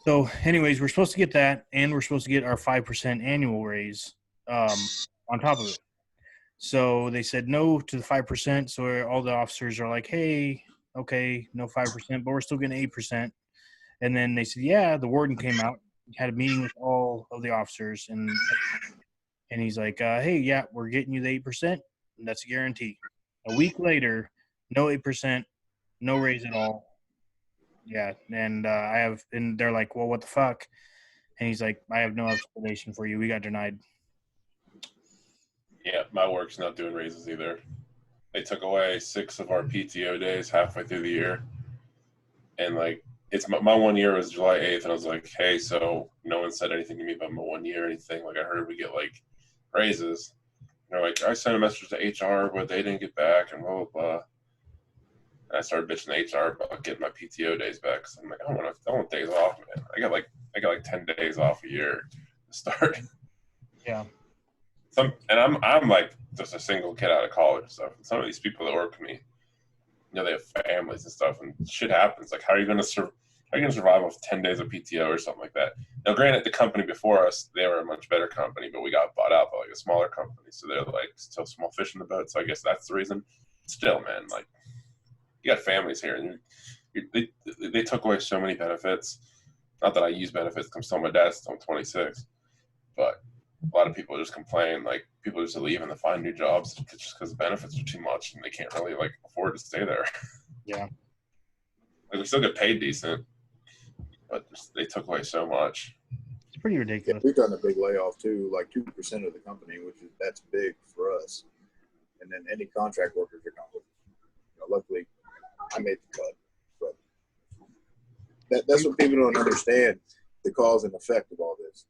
So, anyways, we're supposed to get that, and we're supposed to get our 5% annual raise on top of it. So they said no to the 5%. So all the officers are like, "Hey, okay, no 5%, but we're still getting 8%." And then they said, "Yeah." The warden came out, had a meeting with all of the officers, and he's like, "Hey, yeah, we're getting you the 8%. And that's a guarantee." A week later, no 8%, no raise at all. Yeah, and and they're like, "Well, what the fuck?" And he's like, "I have no explanation for you. We got denied." Yeah, my work's not doing raises either. They took away 6 of our PTO days halfway through the year. And like, it's my 1 year was July 8th, and I was like, hey, so no one said anything to me about my 1 year or anything. Like, I heard we get like raises. And they're like, I sent a message to HR, but they didn't get back, and blah, blah, blah. And I started bitching to HR about getting my PTO days back. Because I'm like, I want days off, man. I got like 10 days off a year to start. Yeah. I'm like just a single kid out of college and stuff. And some of these people that work with me, you know, they have families and stuff, and shit happens. Like, how are you going to survive off 10 days of PTO or something like that? Now, granted, the company before us, they were a much better company, but we got bought out by like a smaller company, so they're like still small fish in the boat. So I guess that's the reason. Still, man, like, you got families here, and they took away so many benefits. Not that I use benefits, I'm still my dad's. I'm 26, but a lot of people just complain, like people just leave and they find new jobs just because the benefits are too much and they can't really like afford to stay there. Yeah. Like, we still get paid decent, but they took away so much. It's pretty ridiculous. Yeah, we've done a big layoff too, like 2% of the company, that's big for us. And then any contract workers are gone. You know, luckily, I made the cut, but that's what people don't understand, the cause and effect of all this.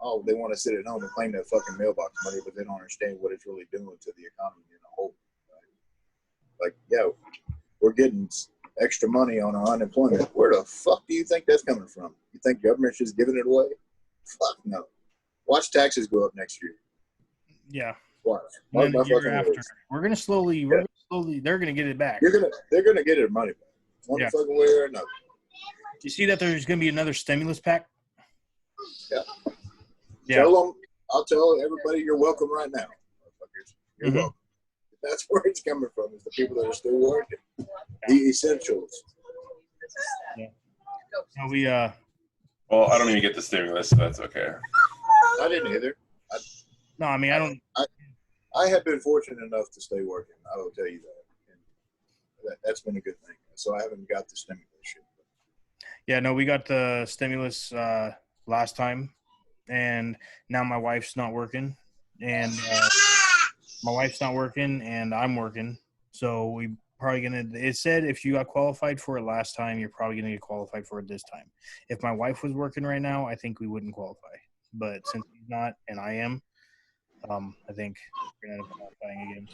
Oh, they want to sit at home and claim that fucking mailbox money, but they don't understand what it's really doing to the economy in a whole. Right? Like, yeah, we're getting extra money on our unemployment. Where the fuck do you think that's coming from? You think government's just giving it away? Fuck no. Watch taxes go up next year. Yeah. Watch. And then the year after, we're gonna slowly. They're gonna get it back. They're gonna get their money back. One fucking way or another. You see that there's gonna be another stimulus pack? Yeah. Yeah. I'll tell everybody you're welcome right now, motherfuckers. You're Mhm. welcome. That's where it's coming from, is the people that are still working. The essentials. No, we Well, I don't even get the stimulus, so that's okay. I didn't either. no, I mean I don't. I have been fortunate enough to stay working. I will tell you that. And that's been a good thing. So I haven't got the stimulus shit. Yeah, no, we got the stimulus last time, and now my wife's not working, and I'm working. So we probably gonna. It said if you got qualified for it last time, you're probably gonna get qualified for it this time. If my wife was working right now, I think we wouldn't qualify. But since she's not and I am, I think we're gonna end up qualifying again.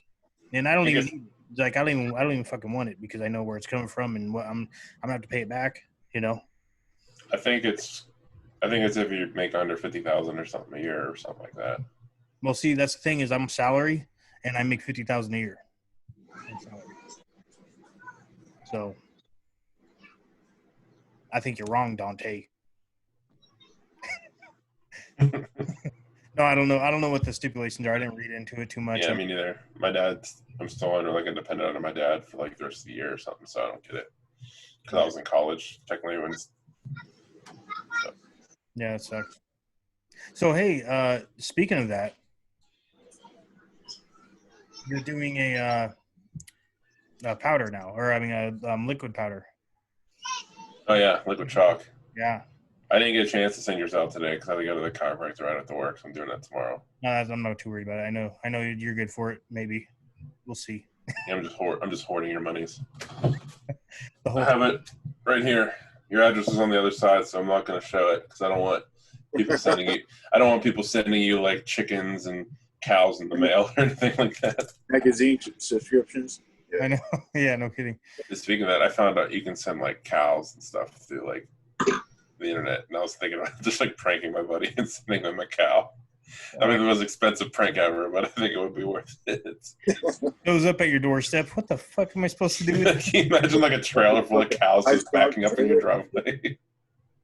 And I don't even need it. Like I don't even fucking want it because I know where it's coming from and what I'm gonna have to pay it back. You know. I think it's if you make under 50,000 or something a year or something like that. Well, see, that's the thing is I'm salary and I make $50,000 a year. So I think you're wrong, Dante. No, I don't know. I don't know what the stipulations are. I didn't read into it too much. Yeah, me neither. I'm still under like independent under my dad for like the rest of the year or something, so I don't get it. Because I was in college, technically, when. So. Yeah, it sucks. So hey, speaking of that, you're doing a powder now, or I mean a liquid powder. Oh yeah, liquid chalk. Yeah. I didn't get a chance to send yours out today because I had to go to the chiropractor right after work, so I'm doing that tomorrow. I'm not too worried about it. I know you're good for it. Maybe we'll see. Yeah, I'm just hoarding your monies. The whole I have it right here. Your address is on the other side, so I'm not going to show it because I don't want people sending you. I don't want people sending you like chickens and cows in the mail or anything like that. Magazine subscriptions. Yeah. I know. Yeah, no kidding. Speaking of that, I found out you can send like cows and stuff through like the internet, and I was thinking about just like pranking my buddy and sending him a cow. I mean, the most expensive prank ever, but I think it would be worth it. Goes up at your doorstep. What the fuck am I supposed to do with Can you imagine like a trailer full of cows just backing up in your driveway?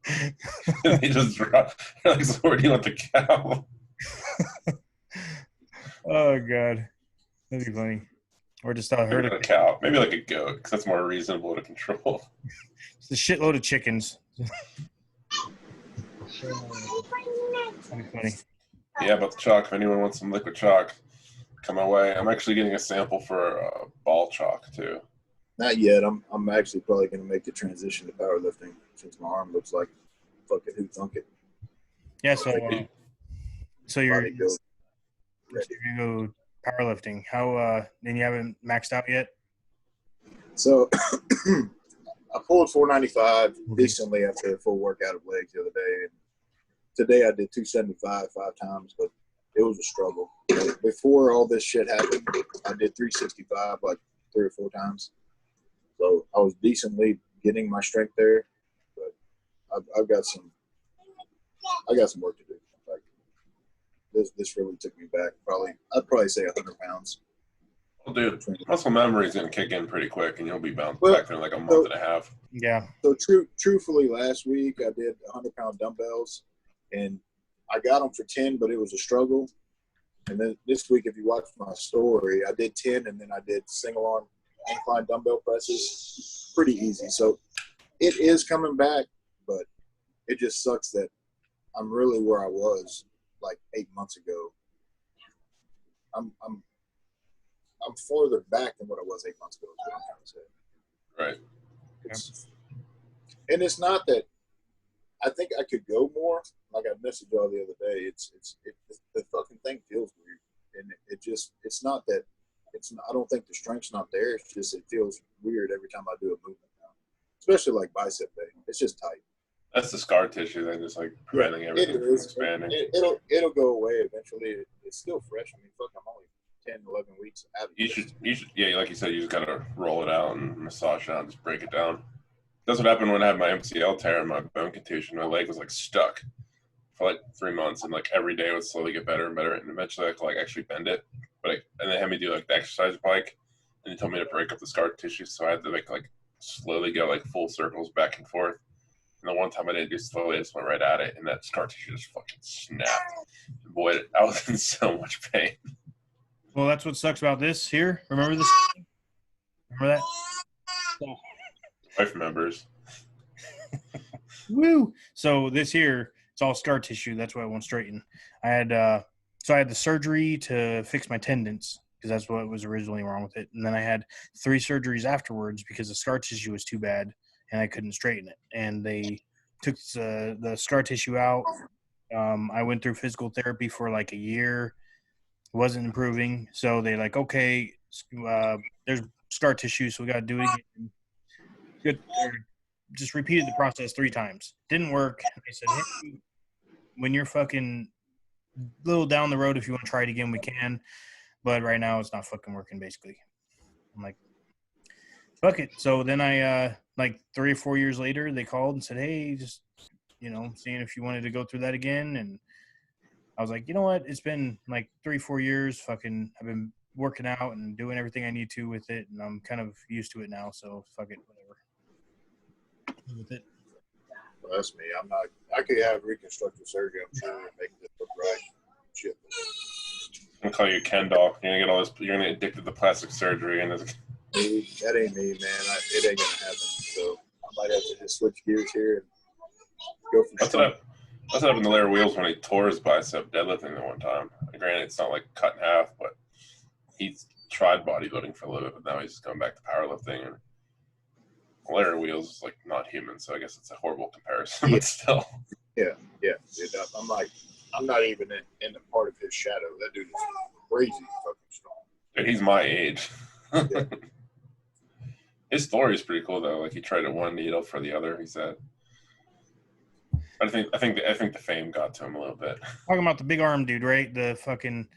And they just drop. Like, so where do you want the cow? Oh god, that'd be funny. Or just herd Maybe of a cow, maybe like a goat, because that's more reasonable to control. It's a shitload of chickens. That'd be funny. Yeah, but the chalk. If anyone wants some liquid chalk, come my way. I'm actually getting a sample for ball chalk too. Not yet. I'm actually probably going to make the transition to powerlifting since my arm looks like fucking who thunk it. Yeah, so you're Bodybuilding. gonna go powerlifting. How and you haven't maxed out yet? So I pulled 495 decently after a full workout of legs the other day. And today I did 275 5 times, but it was a struggle. Before all this shit happened, I did 365 like 3 or 4 times. So I was decently getting my strength there, but I've got some work to do. Like this really took me back. I'd probably say 100 pounds. Well, dude, muscle memory is gonna kick in pretty quick, and you'll be back there in like a month and a half. Yeah. So truthfully, last week I did 100-pound dumbbells, and I got them for 10, but it was a struggle. And then this week, if you watch my story, I did 10, and then I did single-arm incline dumbbell presses. Pretty easy. So it is coming back, but it just sucks that I'm really where I was like 8 months ago. I'm farther back than what I was 8 months ago, is what I'm trying to say. Right. And it's not that I think I could go more. Like I messaged y'all the other day. The fucking thing feels weird, and it's not that I don't think the strength's not there. It's just it feels weird every time I do a movement now, especially like bicep day. It's just tight. That's the scar tissue then, just like preventing everything from expanding. It'll go away eventually. It's still fresh. I mean, fuck, I'm only 10, 11 weeks out of it. You should, yeah, like you said, you just gotta roll it out and massage it out and just break it down. That's what happened when I had my MCL tear and my bone contusion. My leg was like stuck for like 3 months, and like every day it would slowly get better and better, and eventually I could like actually bend it. But and they had me do like the exercise bike, and they told me to break up the scar tissue, so I had to like slowly go like full circles back and forth. And the one time I didn't do slowly, I just went right at it, and that scar tissue just fucking snapped. And boy, I was in so much pain. Well, that's what sucks about this here. Remember this? Remember that? Wife members. Woo! So this here, it's all scar tissue. That's why I won't straighten. I had the surgery to fix my tendons because that's what was originally wrong with it, and then I had 3 surgeries afterwards because the scar tissue was too bad and I couldn't straighten it. And they took the scar tissue out. I went through physical therapy for like a year. It wasn't improving, so they like, okay, there's scar tissue, so we got to do it again. Good. Just repeated the process 3 times. Didn't work. They said, hey, when you're fucking little down the road, if you want to try it again, we can. But right now, it's not fucking working, basically. I'm like, fuck it. So then I, like 3 or 4 years later, they called and said, hey, just, seeing if you wanted to go through that again. And I was like, you know what? It's been like 3, 4 years. Fucking, I've been working out and doing everything I need to with it. And I'm kind of used to it now. So fuck it, whatever. With it. Well, that's me. I'm not. I could have reconstructive surgery, I'm sure, and make this look right. Shit. I'm gonna call you Ken doll. You're gonna get all this. You're gonna get addicted to plastic surgery, and That ain't me, man. It ain't gonna happen. So I might have to just switch gears here and go from. That's what happened to Larry Wheels when he tore his bicep deadlifting the one time. Granted, it's not like cut in half, but he's tried bodybuilding for a little bit, but now he's just going back to powerlifting. And Larry Wheels is like not human, so I guess it's a horrible comparison, but still. Yeah. Dude, I'm not even in the part of his shadow. That dude is crazy fucking strong. Dude, he's my age. Yeah. His story is pretty cool though. Like he traded one needle for the other. He said. I think the fame got to him a little bit. Talking about the big arm dude, right? The fucking.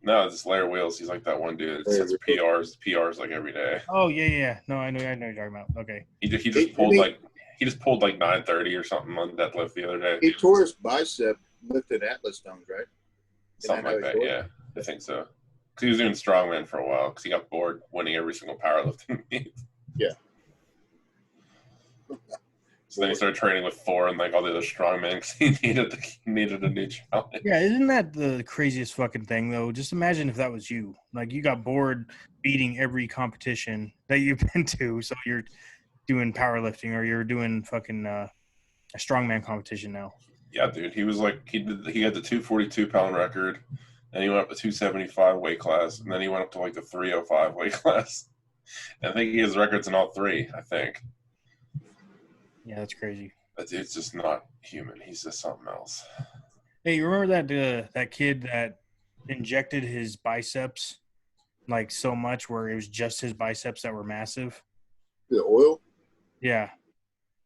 No, it's Larry Wheels. He's like that one dude that sets PRs like every day. Oh yeah. No, I know you're talking about. Okay. He just pulled like 930 or something on deadlift the other day. He tore his bicep lifting Atlas stones, right? Something like that, yeah. I think so. Because he was doing strongman for a while because he got bored winning every single powerlifting meet. Yeah. So then he started training with Thor and like all the other strongmen because he needed a new challenge. Yeah, isn't that the craziest fucking thing though? Just imagine if that was you. Like you got bored beating every competition that you've been to, so you're doing powerlifting or you're doing fucking a strongman competition now. Yeah, dude. He was like he had the 242-pound record, and he went up to 275 weight class, and then he went up to like the 305 weight class. And I think he has records in all 3. I think. Yeah, that's crazy. That dude's just not human. He's just something else. Hey, you remember that kid that injected his biceps like so much where it was just his biceps that were massive? The oil? Yeah.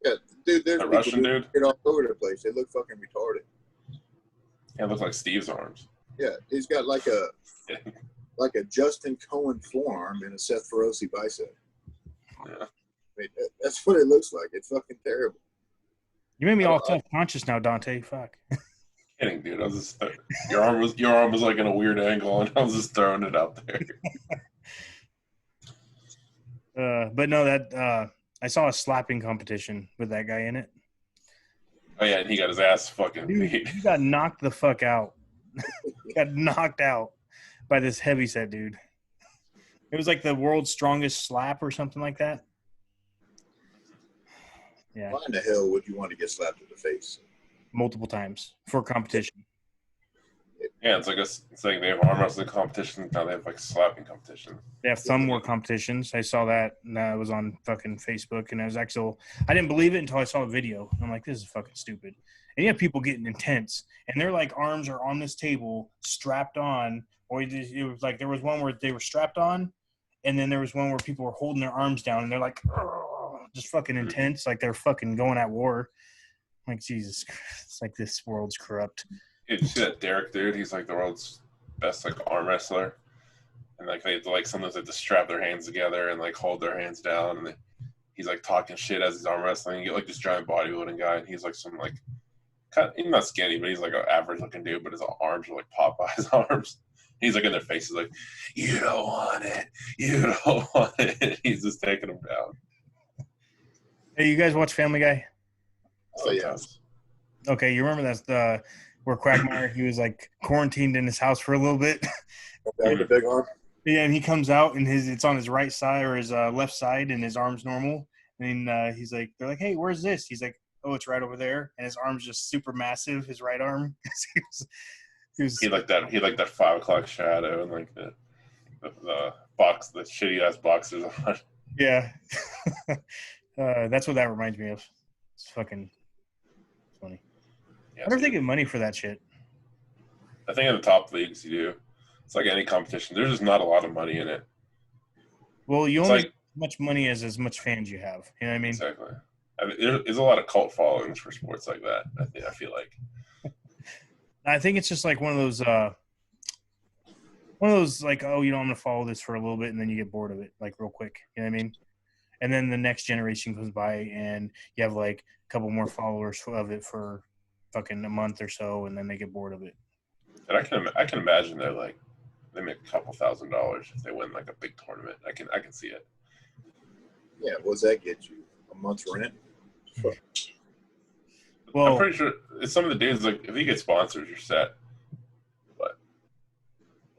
Yeah, dude, there's that Russian dude? Get all over the place. They look fucking retarded. Yeah, it looks like Steve's arms. Yeah, he's got like a Justin Cohen forearm and a Seth Ferosi bicep. Yeah. I mean, that's what it looks like. It's fucking terrible. You made me all self-conscious now, Dante. Fuck. Kidding, dude. I was just your arm was like in a weird angle, and I was just throwing it out there. But no, that I saw a slapping competition with that guy in it. Oh yeah, and he got his ass fucking Dude, beat. he got knocked the fuck out. Got knocked out by this heavyset dude. It was like the world's strongest slap or something like that. Yeah. Why in the hell would you want to get slapped in the face? Multiple times for competition. Yeah, it's like they have arm wrestling competitions now. They have like slapping competitions. They have thumb war competitions. I saw that. And that was on fucking Facebook, and I was actually I didn't believe it until I saw the video. I'm like, this is fucking stupid. And you have people getting intense, and their like arms are on this table, strapped on, or it was like there was one where they were strapped on, and then there was one where people were holding their arms down, and they're like, just fucking intense, like they're fucking going at war. I'm like, Jesus Christ, it's like this world's corrupt. Did you see that Derek dude? He's like the world's best like arm wrestler, and like they like sometimes they have to strap their hands together and like hold their hands down, and he's like talking shit as he's arm wrestling. You get like this giant bodybuilding guy, and he's like some like he's not skinny, but he's like an average looking dude, but his arms are like Popeye's arms. He's like in their faces, like, you don't want it, you don't want it. He's just taking them down. Hey, you guys watch Family Guy? Oh, yeah. sometimes. Okay, you remember that's the where Quagmire he was like quarantined in his house for a little bit. Guy with the big arm. Yeah, and he comes out and it's on his right side or his left side, and his arm's normal. And he's like, they're like, hey, where's this? He's like, oh, it's right over there, and his arm's just super massive. His right arm. He liked that 5 o'clock shadow and like the box, the shitty ass boxers on. Yeah, that's what that reminds me of. It's fucking funny. Yeah, I wonder if they get money for that shit. I think in the top leagues you do. It's like any competition. There's just not a lot of money in it. Well, you It's only like get as much money as much fans you have. You know what I mean? exactly. I mean, there's a lot of cult followings for sports like that. I feel like. I think it's just like one of those like, oh, you know, I'm gonna follow this for a little bit, and then you get bored of it like real quick. You know what I mean? And then the next generation comes by, and you have like a couple more followers of it for fucking a month or so, and then they get bored of it. And I can imagine that like they make a couple $1,000s if they win like a big tournament. I can see it. Yeah, what's that get you? A month's rent? Well, I'm pretty sure some of the dudes like if you get sponsors, you're set. But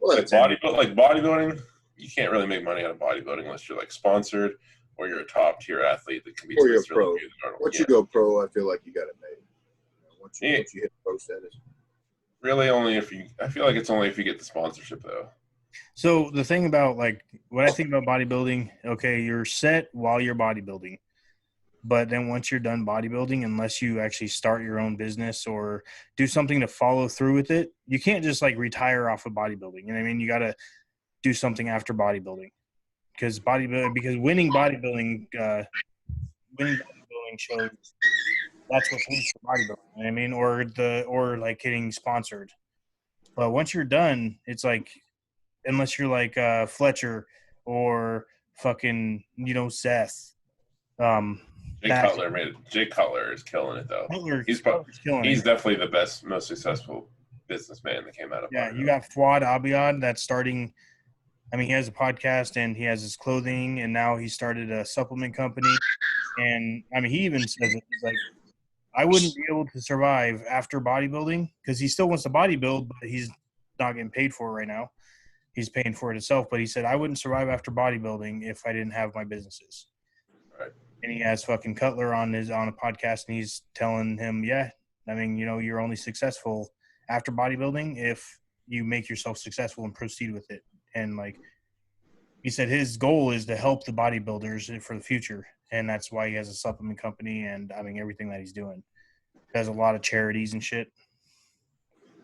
Well, like that's bodybuilding, you can't really make money out of bodybuilding unless you're like sponsored or you're a top tier athlete that competes Or you're against pro. Olympians and Arnold. Once Yeah. you go pro, I feel like you got it made. Once you hit pro status. Really, only if you. I feel like it's only if you get the sponsorship though. so the thing about like what I think about bodybuilding, okay, you're set while you're bodybuilding. But then once you're done bodybuilding, unless you actually start your own business or do something to follow through with it, you can't just like retire off of bodybuilding. You know what I mean? You got to do something after bodybuilding because winning bodybuilding shows that's what pays for bodybuilding. You know what I mean? Or like getting sponsored. But once you're done, it's like unless you're like Fletcher or fucking Seth. Jay Cutler is killing it though. Cutler's He's killing he's it. definitely the best, most successful businessman that came out of. Yeah, bodybuilding. you got Fuad Abiad that's starting. I mean, he has a podcast and he has his clothing, and now he started a supplement company. And I mean, he even says it. He's like, I wouldn't be able to survive after bodybuilding because he still wants to bodybuild, but he's not getting paid for it right now. He's paying for it himself, but he said I wouldn't survive after bodybuilding if I didn't have my businesses. Right. And he has fucking Cutler on a podcast, and he's telling him, yeah, I mean, you're only successful after bodybuilding if you make yourself successful and proceed with it. And like he said, his goal is to help the bodybuilders for the future, and that's why he has a supplement company and I mean everything that he's doing. He has a lot of charities and shit.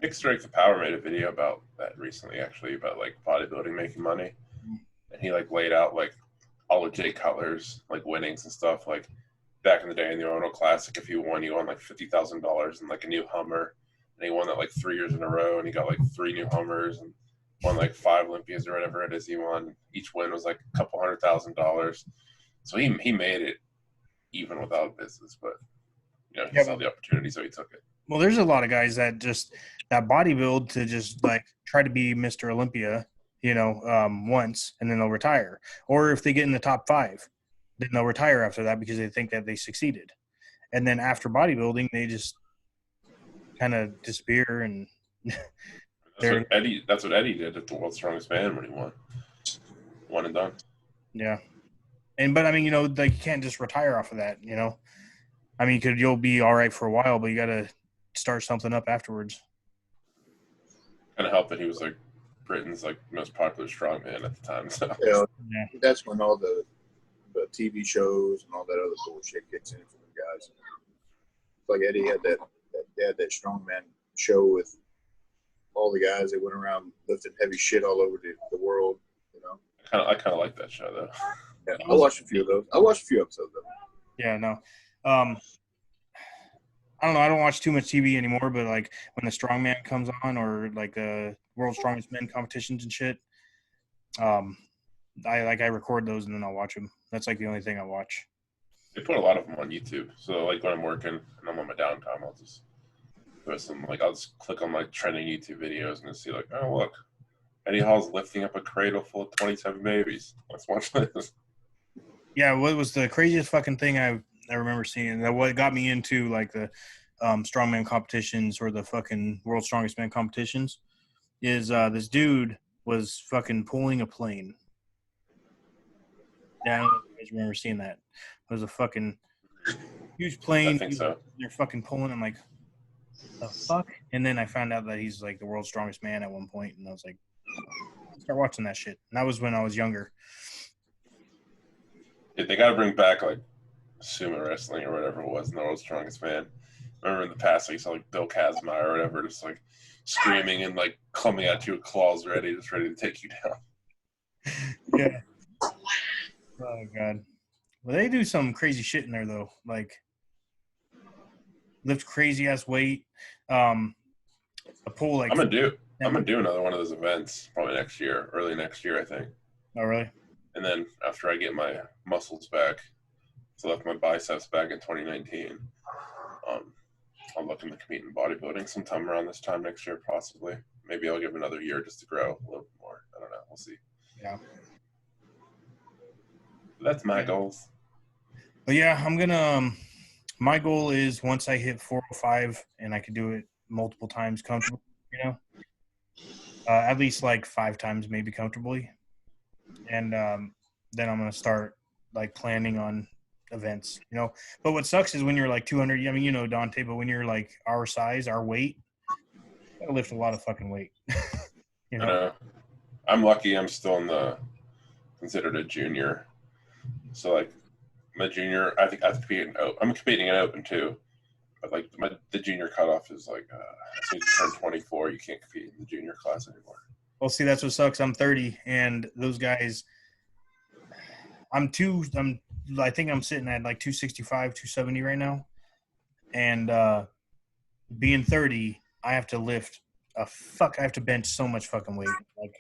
Big Strength of Power made a video about that recently, actually, about like bodybuilding making money, and he like laid out like all of Jay Cutler's like winnings and stuff. Like back in the day in the Arnold Classic, if you won like $50,000 and like a new Hummer, and he won that like 3 years in a row, and he got like 3 new Hummers and won like 5 Olympias or whatever it is he won. Each win was like a couple $100,000. So he made it even without a business, but he saw the opportunity, so he took it. Well, there's a lot of guys that bodybuild to just like try to be Mr. Olympia, once, and then they'll retire. Or if they get in the top 5, then they'll retire after that because they think that they succeeded. And then after bodybuilding, they just kind of disappear. And that's what Eddie did at the World's Strongest Man when he won. One and done. Yeah. But I mean, like you can't just retire off of that, I mean, you'll be all right for a while, but you got to start something up afterwards. Kind of helped that he was like Britain's like most popular strongman at the time. So yeah. That's when all the TV shows and all that other bullshit kicks in for the guys. Like Eddie had that strongman show with all the guys that went around lifting heavy shit all over the world. I kind of like that show though. Yeah, I watched a few of those. I watched a few episodes of them. Yeah, no. I don't know. I don't watch too much TV anymore, but like when the strongman comes on or like World's Strongest Men competitions and shit, I record those and then I'll watch them. That's like the only thing I watch. They put a lot of them on YouTube. So like when I'm working and I'm on my downtime, I'll just put some I'll just click on like trending YouTube videos and just see like, oh look, Eddie Hall's lifting up a cradle full of 27 babies. Let's watch this. Yeah, what was the craziest fucking thing I remember seeing that. What got me into like the strongman competitions or the fucking world's strongest man competitions is this dude was fucking pulling a plane. Yeah, I don't know if you guys remember seeing that. It was a fucking huge plane. I think so. They're fucking pulling. I'm like, the fuck? And then I found out that he's like the world's strongest man at one point, and I was like, start watching that shit. And that was when I was younger. Yeah, they got to bring back like sumo wrestling or whatever it was in the world's strongest man. Remember in the past, like, you saw like Bill Kazmaier or whatever, just like screaming and like coming at you with claws ready, just ready to take you down. Yeah. Oh god. Well, they do some crazy shit in there though, like lift crazy ass weight. A pull like. I'm gonna do another one of those events probably next year, early next year, I think. Oh really? And then after I get my muscles back, so left my biceps back in 2019, I'm looking to compete in bodybuilding sometime around this time next year, possibly. Maybe I'll give another year just to grow a little bit more. I don't know. We'll see. Yeah. That's my goals. But yeah, I'm gonna. My goal is once I hit 405 and I can do it multiple times comfortably, you know, at least like 5 times maybe comfortably, and then I'm gonna start like planning on events, you know. But what sucks is when you're like 200. I mean, you know, Dante, but when you're like our size, our weight, you gotta lift a lot of fucking weight. You know? I'm lucky. I'm still considered a junior. So like my junior, I think I have to compete in open. I'm competing in open too, but like the junior cutoff is like as soon as you turn 24, you can't compete in the junior class anymore. Well, see, that's what sucks. I'm 30, and those guys. I think I'm sitting at like 265, 270 right now, and being 30, I have to lift I have to bench so much fucking weight. Like,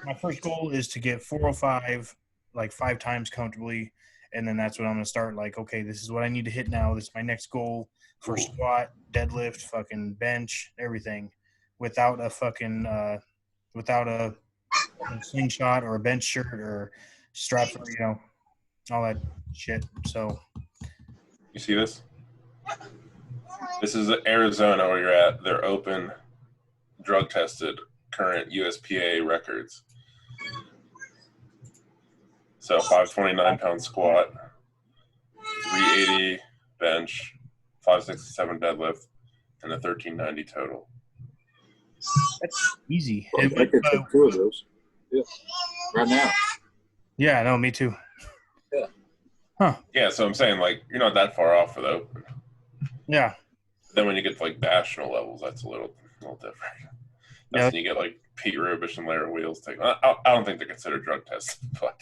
my first goal is to get 405 like 5 times comfortably, and then that's when I'm gonna start. Like, okay, this is what I need to hit now. This is my next goal for squat, deadlift, fucking bench, everything, without a slingshot or a bench shirt or strap, you know, all that shit. So, you see this? This is Arizona where you're at. They're open, drug tested, current USPA records. So 529-pound squat, 380 bench, 567 deadlift, and a 1390 total. That's easy. Well, I could take 2 of those. Yeah. Right now. Yeah, no, me too. Yeah. Huh. Yeah, so I'm saying, like, you're not that far off for the open. Yeah. Then when you get to, like, national levels, that's a little different. That's when you get, like, Pete Rubish and Larry Wheels taking. I don't think they're considered drug tests, but.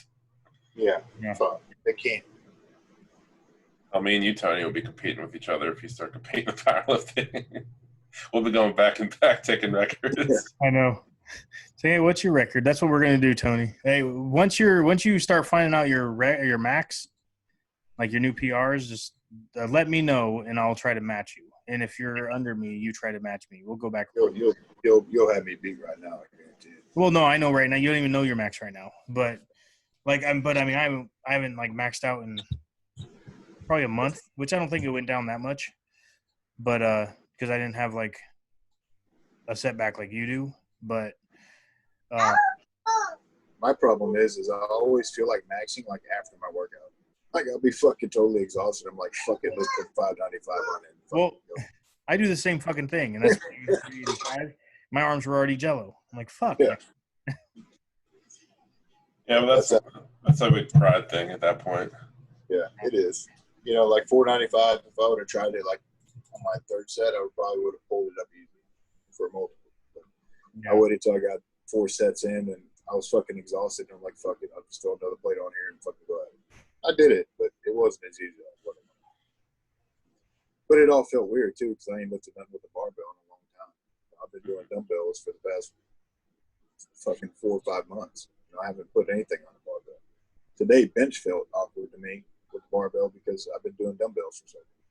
Yeah. Fuck. They can't. I mean, you, Tony, will be competing with each other if you start competing in powerlifting. We'll be going back and back taking records. I know. So, hey, what's your record? That's what we're gonna do, Tony. Hey, once you start finding out your max, like your new PRs, just let me know and I'll try to match you. And if you're under me, you try to match me. We'll go back. You'll have me beat right now. I guarantee it. Well, no, I know right now. You don't even know your max right now, but I haven't like maxed out in probably a month, which I don't think it went down that much, but because I didn't have like a setback like you do, but my problem is I always feel like maxing like after my workout. Like I'll be fucking totally exhausted. I'm like, fuck it, let's put 595 on it. Well, I do the same fucking thing, and that's 385. My arms were already jello. I'm like, fuck. Yeah. Yeah, well, that's a big pride thing at that point. Yeah, it is. You know, like 495. If I would have tried it like on my 3rd set, I probably would have pulled it up easy for multiple. But I waited till I got 4 sets in, and I was fucking exhausted. And I'm like, fuck it, I'll just throw another plate on here and fucking go at it. I did it, but it wasn't as easy as I wanted. But it all felt weird too, because I ain't lifted nothing with the barbell in a long time. I've been doing dumbbells for the past fucking 4 or 5 months. You know, I haven't put anything on the barbell. Today, bench felt awkward to me with the barbell because I've been doing dumbbells for so long.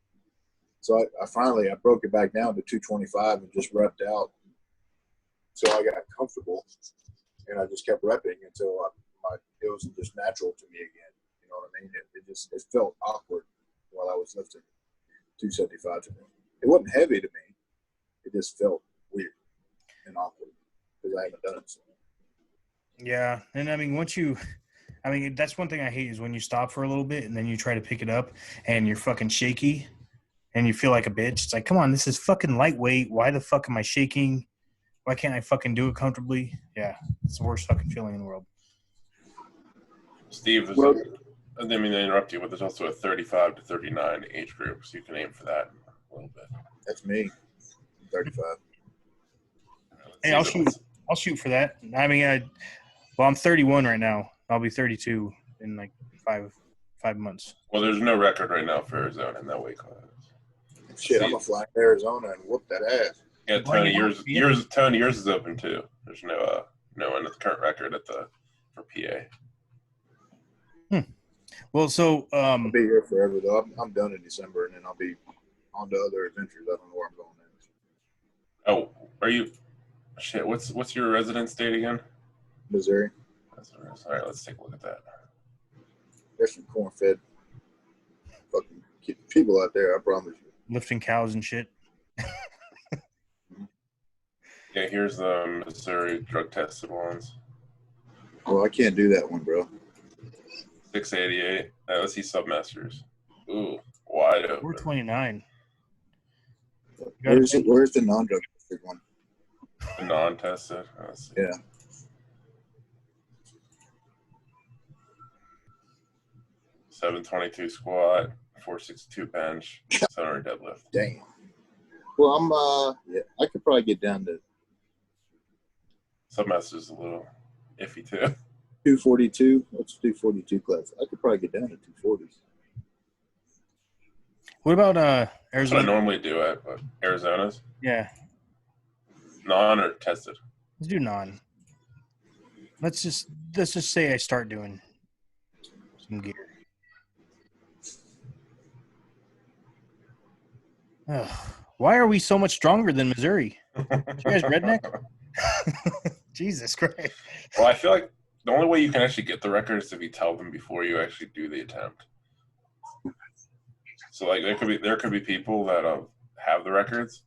So I finally broke it back down to 225 and just repped out. So I got comfortable, and I just kept repping until it was just natural to me again. You know what I mean? It felt awkward while I was lifting 275 today. It wasn't heavy to me. It just felt weird and awkward because I haven't done it. So. Yeah, and I mean, that's one thing I hate is when you stop for a little bit and then you try to pick it up and you're fucking shaky and you feel like a bitch. It's like, come on, this is fucking lightweight. Why the fuck am I shaking? Why can't I fucking do it comfortably? Yeah, it's the worst fucking feeling in the world. Steve, I didn't mean to interrupt you, but there's also a 35 to 39 age group, so you can aim for that a little bit. That's me. I'm 35. Hey, I'll shoot for that. I mean, I'm 31 right now. I'll be 32 in like five months. Well, there's no record right now for Arizona in that weight class. Shit, I'm gonna fly to Arizona and whoop that ass. Yeah, Tony, yours is open too. There's no one at the current record for PA. Well, so I'll be here forever though. I'm done in December, and then I'll be on to other adventures. I don't know where I'm going next. Oh, are you? Shit, what's your residence date again? Missouri. All right, let's take a look at that. There's some corn-fed fucking people out there. I promise you. Lifting cows and shit. Yeah, here's the Missouri drug tested ones. Well, I can't do that one, bro. 688. Let's see submasters. Ooh, wide open. 429. Where's the non-drug tested one? The non-tested. Let's see. Yeah. $722 squat, 462 bench, 700 deadlift. Damn. Well, I could probably get down to Submaster's a little iffy too. 242. What's 242 class? I could probably get down to 240s. What about That's Arizona? what I normally do it, but Arizona's Yeah, non or tested. let's do non. Let's just say I start doing some gear. Ugh. Why are we so much stronger than Missouri? You guys redneck? Jesus Christ. Well, I feel like the only way you can actually get the record is if you tell them before you actually do the attempt. So like there could be people that have the records,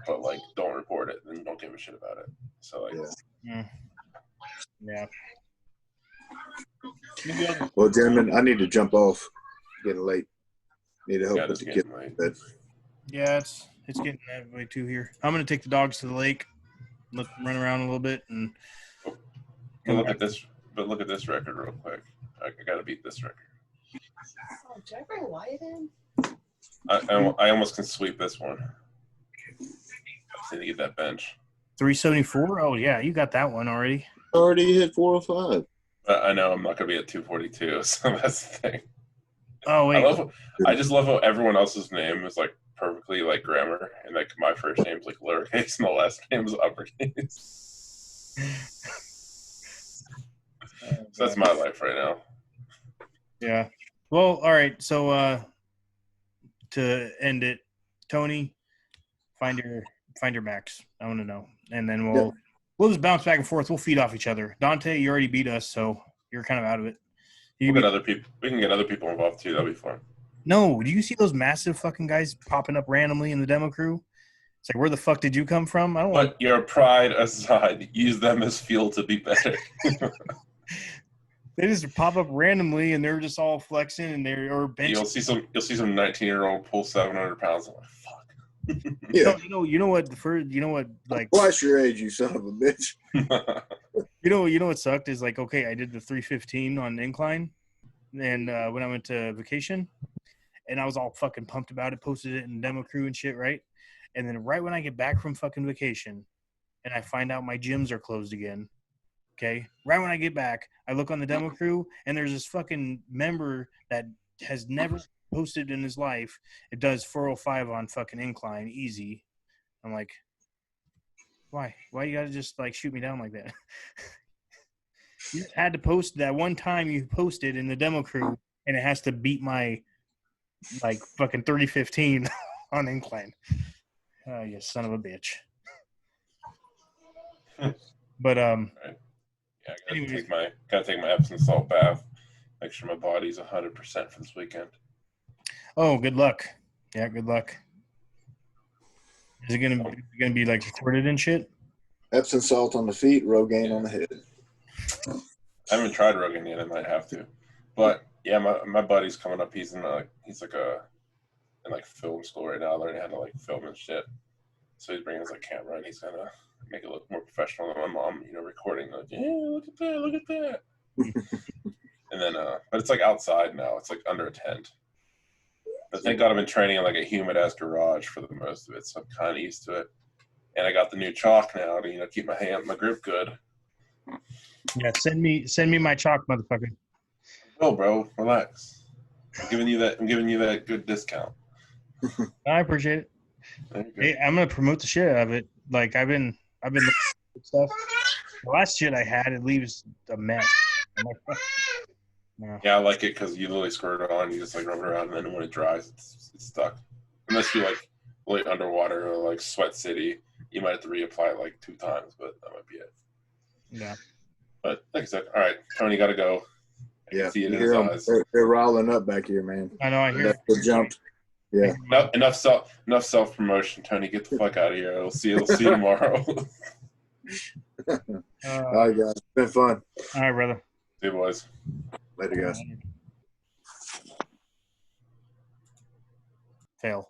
but like don't report it and don't give a shit about it. So like Yeah. Well, gentlemen, I need to jump off. Getting late. Need to help Yeah, with it's the kid. getting late. But Yeah, it's getting that way too here. I'm gonna take the dogs to the lake, run around a little bit, and Look at this record real quick. I gotta beat this record. Oh, did I bring Wyatt in? I almost can sweep this one. Just need to get that bench. 374. Oh yeah, you got that one already. already hit 405. I know I'm not gonna be at 242, so that's the thing. Oh wait, I just love how everyone else's name is like perfectly like grammar, and like my first name's like lowercase and the last name is uppercase. So that's my life right now. yeah. Well, all right. So to end it, Tony, find your max. I want to know, and then we'll just bounce back and forth. We'll feed off each other. Dante, you already beat us, so you're kind of out of it. We'll get other people. We can get other people involved too. That'll be fun. No, do you see those massive fucking guys popping up randomly in the demo crew? It's like, where the fuck did you come from? I don't want. But your pride aside, use them as fuel to be better. They just pop up randomly and they're just all flexing and they're or benching. You'll see some 19-year-old pull 700 pounds. I'm like, fuck. Yeah. You know what like Twice your age, you son of a bitch. you know what sucked is like, okay, I did the 315 on incline and when I went to vacation and I was all fucking pumped about it, posted it in demo crew and shit, right? And then right when I get back from fucking vacation and I find out my gyms are closed again, okay? Right when I get back, I look on the demo crew and there's this fucking member that has never posted in his life. It does 405 on fucking incline, easy. I'm like, why? Why you gotta just like shoot me down like that? You just had to post that one time you posted in the demo crew and it has to beat my like fucking 3015 on incline. Oh, you son of a bitch. But Yeah, gotta take my Epsom salt bath. Make sure my body's 100% for this weekend. Oh, good luck. Yeah, good luck. Is it gonna be like recorded and shit? Epsom salt on the feet, Rogaine on the head. I haven't tried Rogan yet. I might have to. But yeah, my buddy's coming up. He's in film school right now, learning how to like film and shit. So he's bringing his like camera and he's gonna make it look more professional than my mom, recording like, yeah, look at that. And then but it's like outside now. It's like under a tent. But thank God I've been training in like a humid ass garage for the most of it, so I'm kinda used to it. And I got the new chalk now to keep my grip good. Yeah, send me my chalk, motherfucker. Oh, bro, relax. I'm giving you that good discount. I appreciate it. Hey, I'm gonna promote the shit out of it. Like I've been looking at stuff. The last shit I had, it leaves a mess. I'm like, no. Yeah, I like it because you literally squirt it on, you just like rub it around, and then when it dries, it's stuck. Unless you like underwater or like Sweat City, you might have to reapply it like 2 times, but that might be it. Yeah. But like I said, all right, Tony, got to go. I can see it in his eyes. They're riling up back here, man. I know. I hear. They jumped. Yeah. Enough self promotion, Tony. Get the fuck out of here. We'll see you tomorrow. All right, guys. It's been fun. All right, brother. See you, boys. Later, guys. Fail.